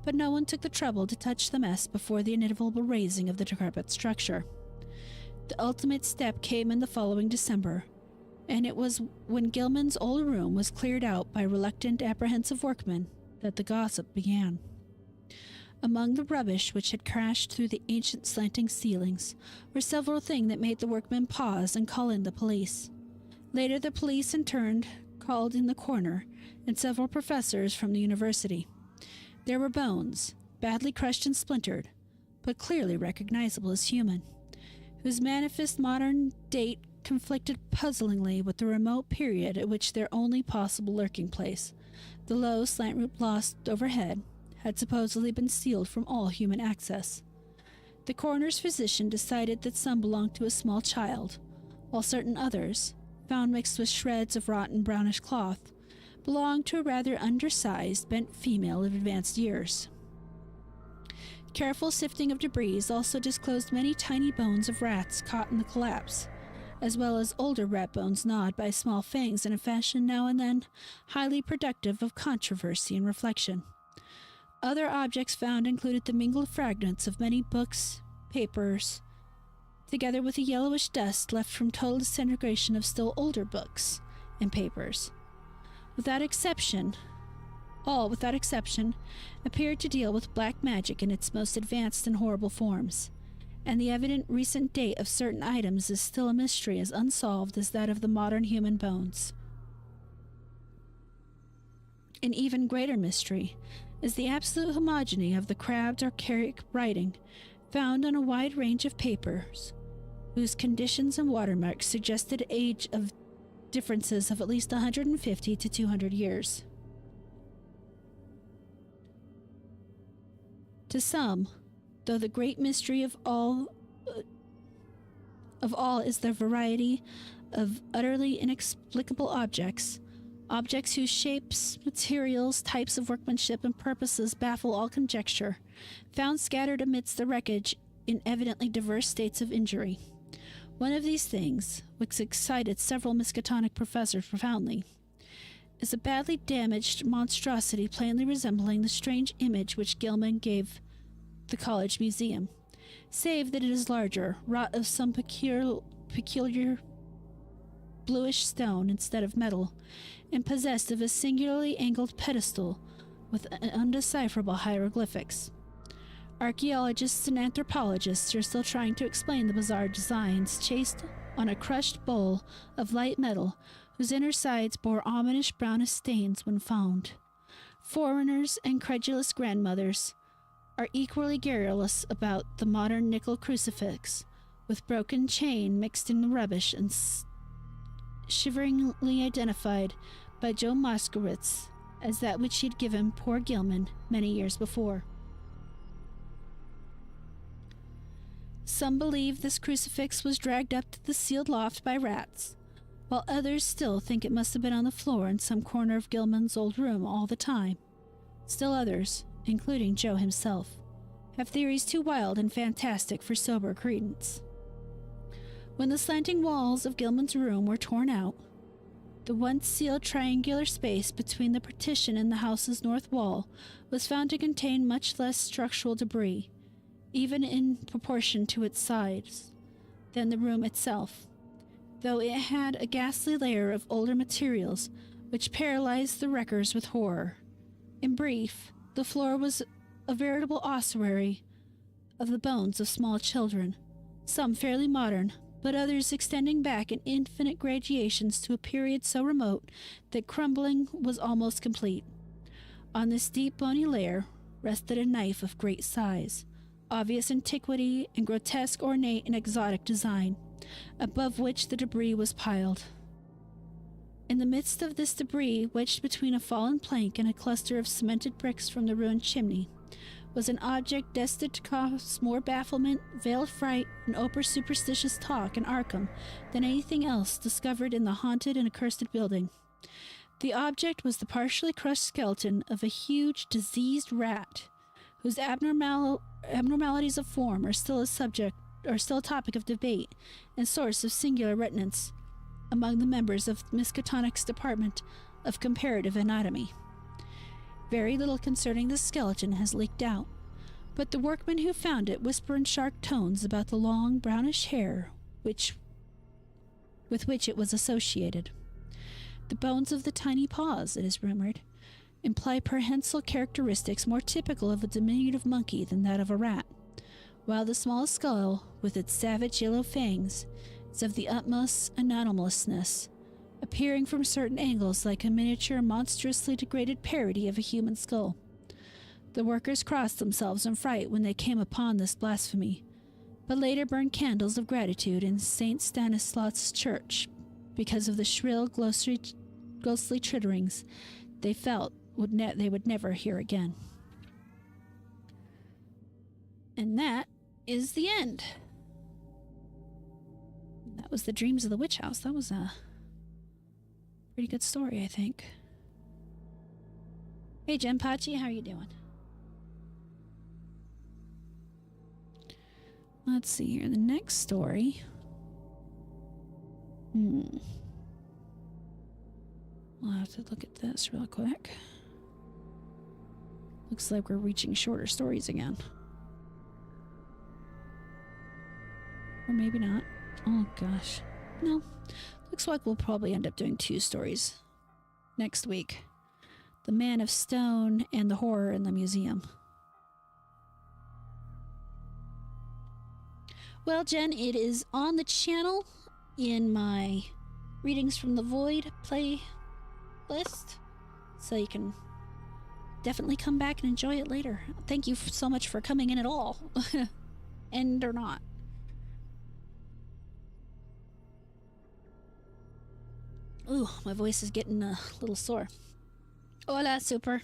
but no one took the trouble to touch the mess before the inevitable raising of the decrepit structure. The ultimate step came in the following December, and it was when Gilman's old room was cleared out by reluctant, apprehensive workmen that the gossip began. Among the rubbish which had crashed through the ancient slanting ceilings were several things that made the workmen pause and call in the police. Later the police in turn called in the coroner and several professors from the university. There were bones, badly crushed and splintered, but clearly recognizable as human, whose manifest modern date conflicted puzzlingly with the remote period at which their only possible lurking place, the low slant-roof loft overhead, had supposedly been sealed from all human access. The coroner's physician decided that some belonged to a small child, while certain others, found mixed with shreds of rotten brownish cloth, belonged to a rather undersized, bent female of advanced years. Careful sifting of debris also disclosed many tiny bones of rats caught in the collapse, as well as older rat bones gnawed by small fangs in a fashion now and then highly productive of controversy and reflection. Other objects found included the mingled fragments of many books, papers, together with a yellowish dust left from total disintegration of still older books and papers. All without exception, appeared to deal with black magic in its most advanced and horrible forms, and the evident recent date of certain items is still a mystery as unsolved as that of the modern human bones. An even greater mystery is the absolute homogeny of the crabbed archaic writing found on a wide range of papers, whose conditions and watermarks suggested age of differences of at least 150 to 200 years. To some, though the great mystery of all is the variety of utterly inexplicable objects whose shapes, materials, types of workmanship, and purposes baffle all conjecture, found scattered amidst the wreckage in evidently diverse states of injury. One of these things, which excited several Miskatonic professors profoundly, is a badly damaged monstrosity plainly resembling the strange image which Gilman gave the college museum, save that it is larger, wrought of some peculiar bluish stone instead of metal, and possessed of a singularly angled pedestal with undecipherable hieroglyphics. Archaeologists and anthropologists are still trying to explain the bizarre designs chased on a crushed bowl of light metal whose inner sides bore ominous brownish stains when found. Foreigners and credulous grandmothers are equally garrulous about the modern nickel crucifix, with broken chain mixed in the rubbish and shiveringly identified by Joe Moskowitz as that which he had given poor Gilman many years before. Some believe this crucifix was dragged up to the sealed loft by rats, while others still think it must have been on the floor in some corner of Gilman's old room all the time. Still others, including Joe himself, have theories too wild and fantastic for sober credence. When the slanting walls of Gilman's room were torn out, the once sealed triangular space between the partition and the house's north wall was found to contain much less structural debris, even in proportion to its size, than the room itself, though it had a ghastly layer of older materials which paralyzed the wreckers with horror. In brief, the floor was a veritable ossuary of the bones of small children, some fairly modern, but others extending back in infinite gradations to a period so remote that crumbling was almost complete. On this deep bony layer rested a knife of great size, obvious antiquity and grotesque, ornate, and exotic design, above which the debris was piled. In the midst of this debris, wedged between a fallen plank and a cluster of cemented bricks from the ruined chimney, was an object destined to cause more bafflement, veiled fright, and over-superstitious talk in Arkham than anything else discovered in the haunted and accursed building. The object was the partially crushed skeleton of a huge, diseased rat, whose abnormalities of form are still a topic of debate and source of singular reticence among the members of Miskatonic's Department of Comparative Anatomy. Very little concerning the skeleton has leaked out, but the workmen who found it whisper in sharp tones about the long, brownish hair with which it was associated. The bones of the tiny paws, it is rumored, imply prehensile characteristics more typical of a diminutive monkey than that of a rat, while the small skull, with its savage yellow fangs, is of the utmost anomalousness, appearing from certain angles like a miniature, monstrously degraded parody of a human skull. The workers crossed themselves in fright when they came upon this blasphemy, but later burned candles of gratitude in St. Stanislaus Church because of the shrill, ghostly twitterings they felt they would never hear again. And that is the end. That was the Dreams of the Witch House. That was a pretty good story, I think. Hey, Genpachi, how are you doing? Let's see here. The next story I'll have to look at this real quick. Looks like we're reaching shorter stories again. Or maybe not. Oh gosh. No. Looks like we'll probably end up doing 2 stories next week. The Man of Stone and the Horror in the Museum. Well, Jen, it is on the channel in my Readings from the Void playlist. So you can definitely come back and enjoy it later. Thank you so much for coming in at all. End or not. Ooh, my voice is getting a little sore. Hola, super.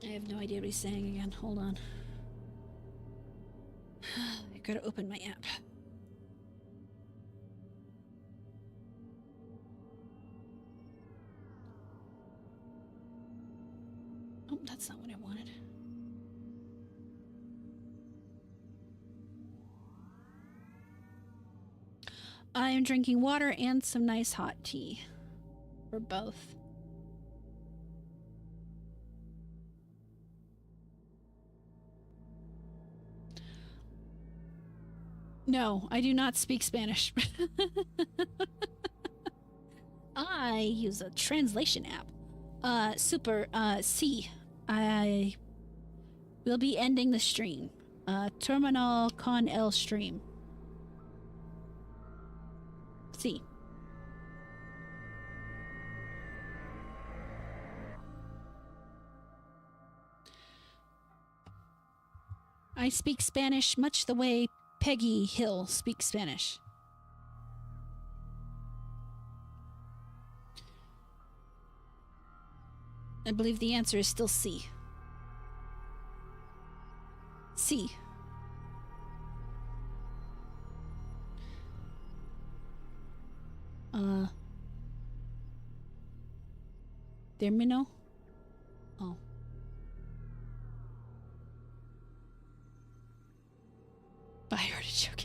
I have no idea what he's saying again. Hold on. I gotta open my app. Oh, that's not what I wanted. I am drinking water and some nice hot tea. For both. No, I do not speak Spanish. I use a translation app. Super, sí. I will be ending the stream. Terminal con el stream. Sí. I speak Spanish much the way Peggy Hill speaks Spanish. I believe the answer is still C. C. Termino? Oh. I heard a joke.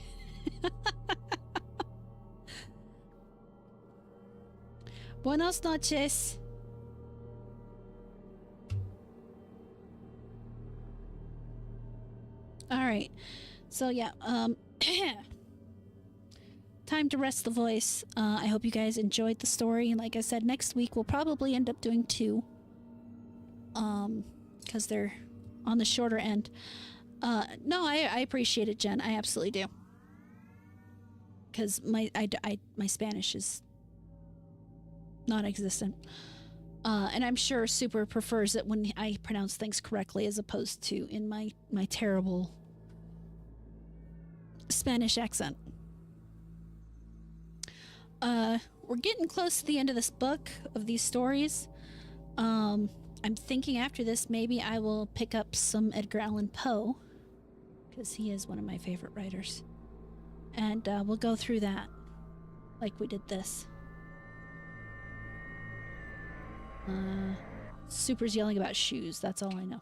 Buenas noches. All right. So yeah, time to rest the voice. I hope you guys enjoyed the story. And like I said, next week we'll probably end up doing 2. Because they're on the shorter end. No, I appreciate it, Jen. I absolutely do. Because my Spanish is non-existent. And I'm sure Super prefers it when I pronounce things correctly as opposed to in my terrible Spanish accent. We're getting close to the end of this book, of these stories. I'm thinking after this, maybe I will pick up some Edgar Allan Poe, because he is one of my favorite writers. And we'll go through that, like we did this. Super's yelling about shoes, that's all I know.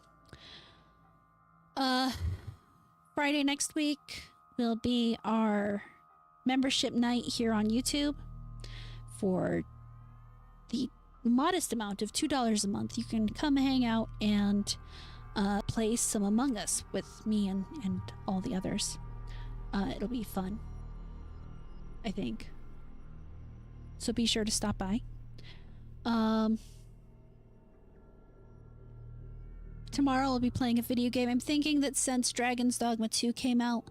Friday next week will be our membership night here on YouTube. For the modest amount of $2 a month, you can come hang out and play some Among Us with me and all the others. It'll be fun, I think. So be sure to stop by. Tomorrow I'll be playing a video game. I'm thinking that since Dragon's Dogma 2 came out,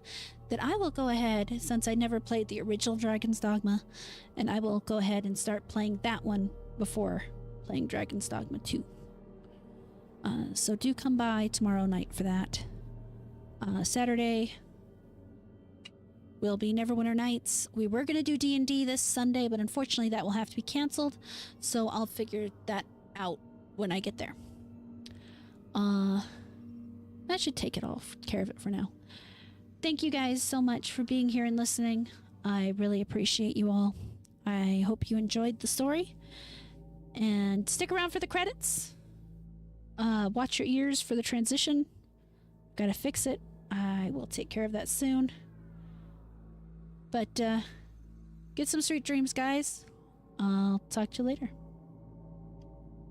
that I will go ahead, since I never played the original Dragon's Dogma, and I will go ahead and start playing that one before playing Dragon's Dogma 2. So do come by tomorrow night for that. Saturday will be Neverwinter Nights. We were going to do D&D this Sunday, but unfortunately that will have to be canceled, so I'll figure that out when I get there. That should take care of it for now. Thank you guys so much for being here and listening. I really appreciate you all. I hope you enjoyed the story. And stick around for the credits. Watch your ears for the transition. Gotta fix it. I will take care of that soon. But, get some sweet dreams, guys. I'll talk to you later.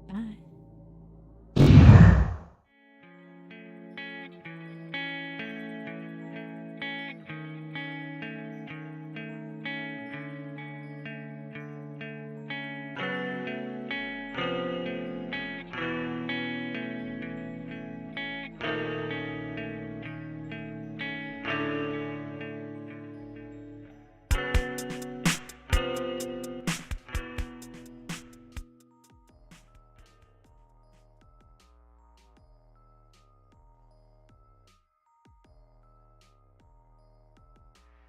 Bye.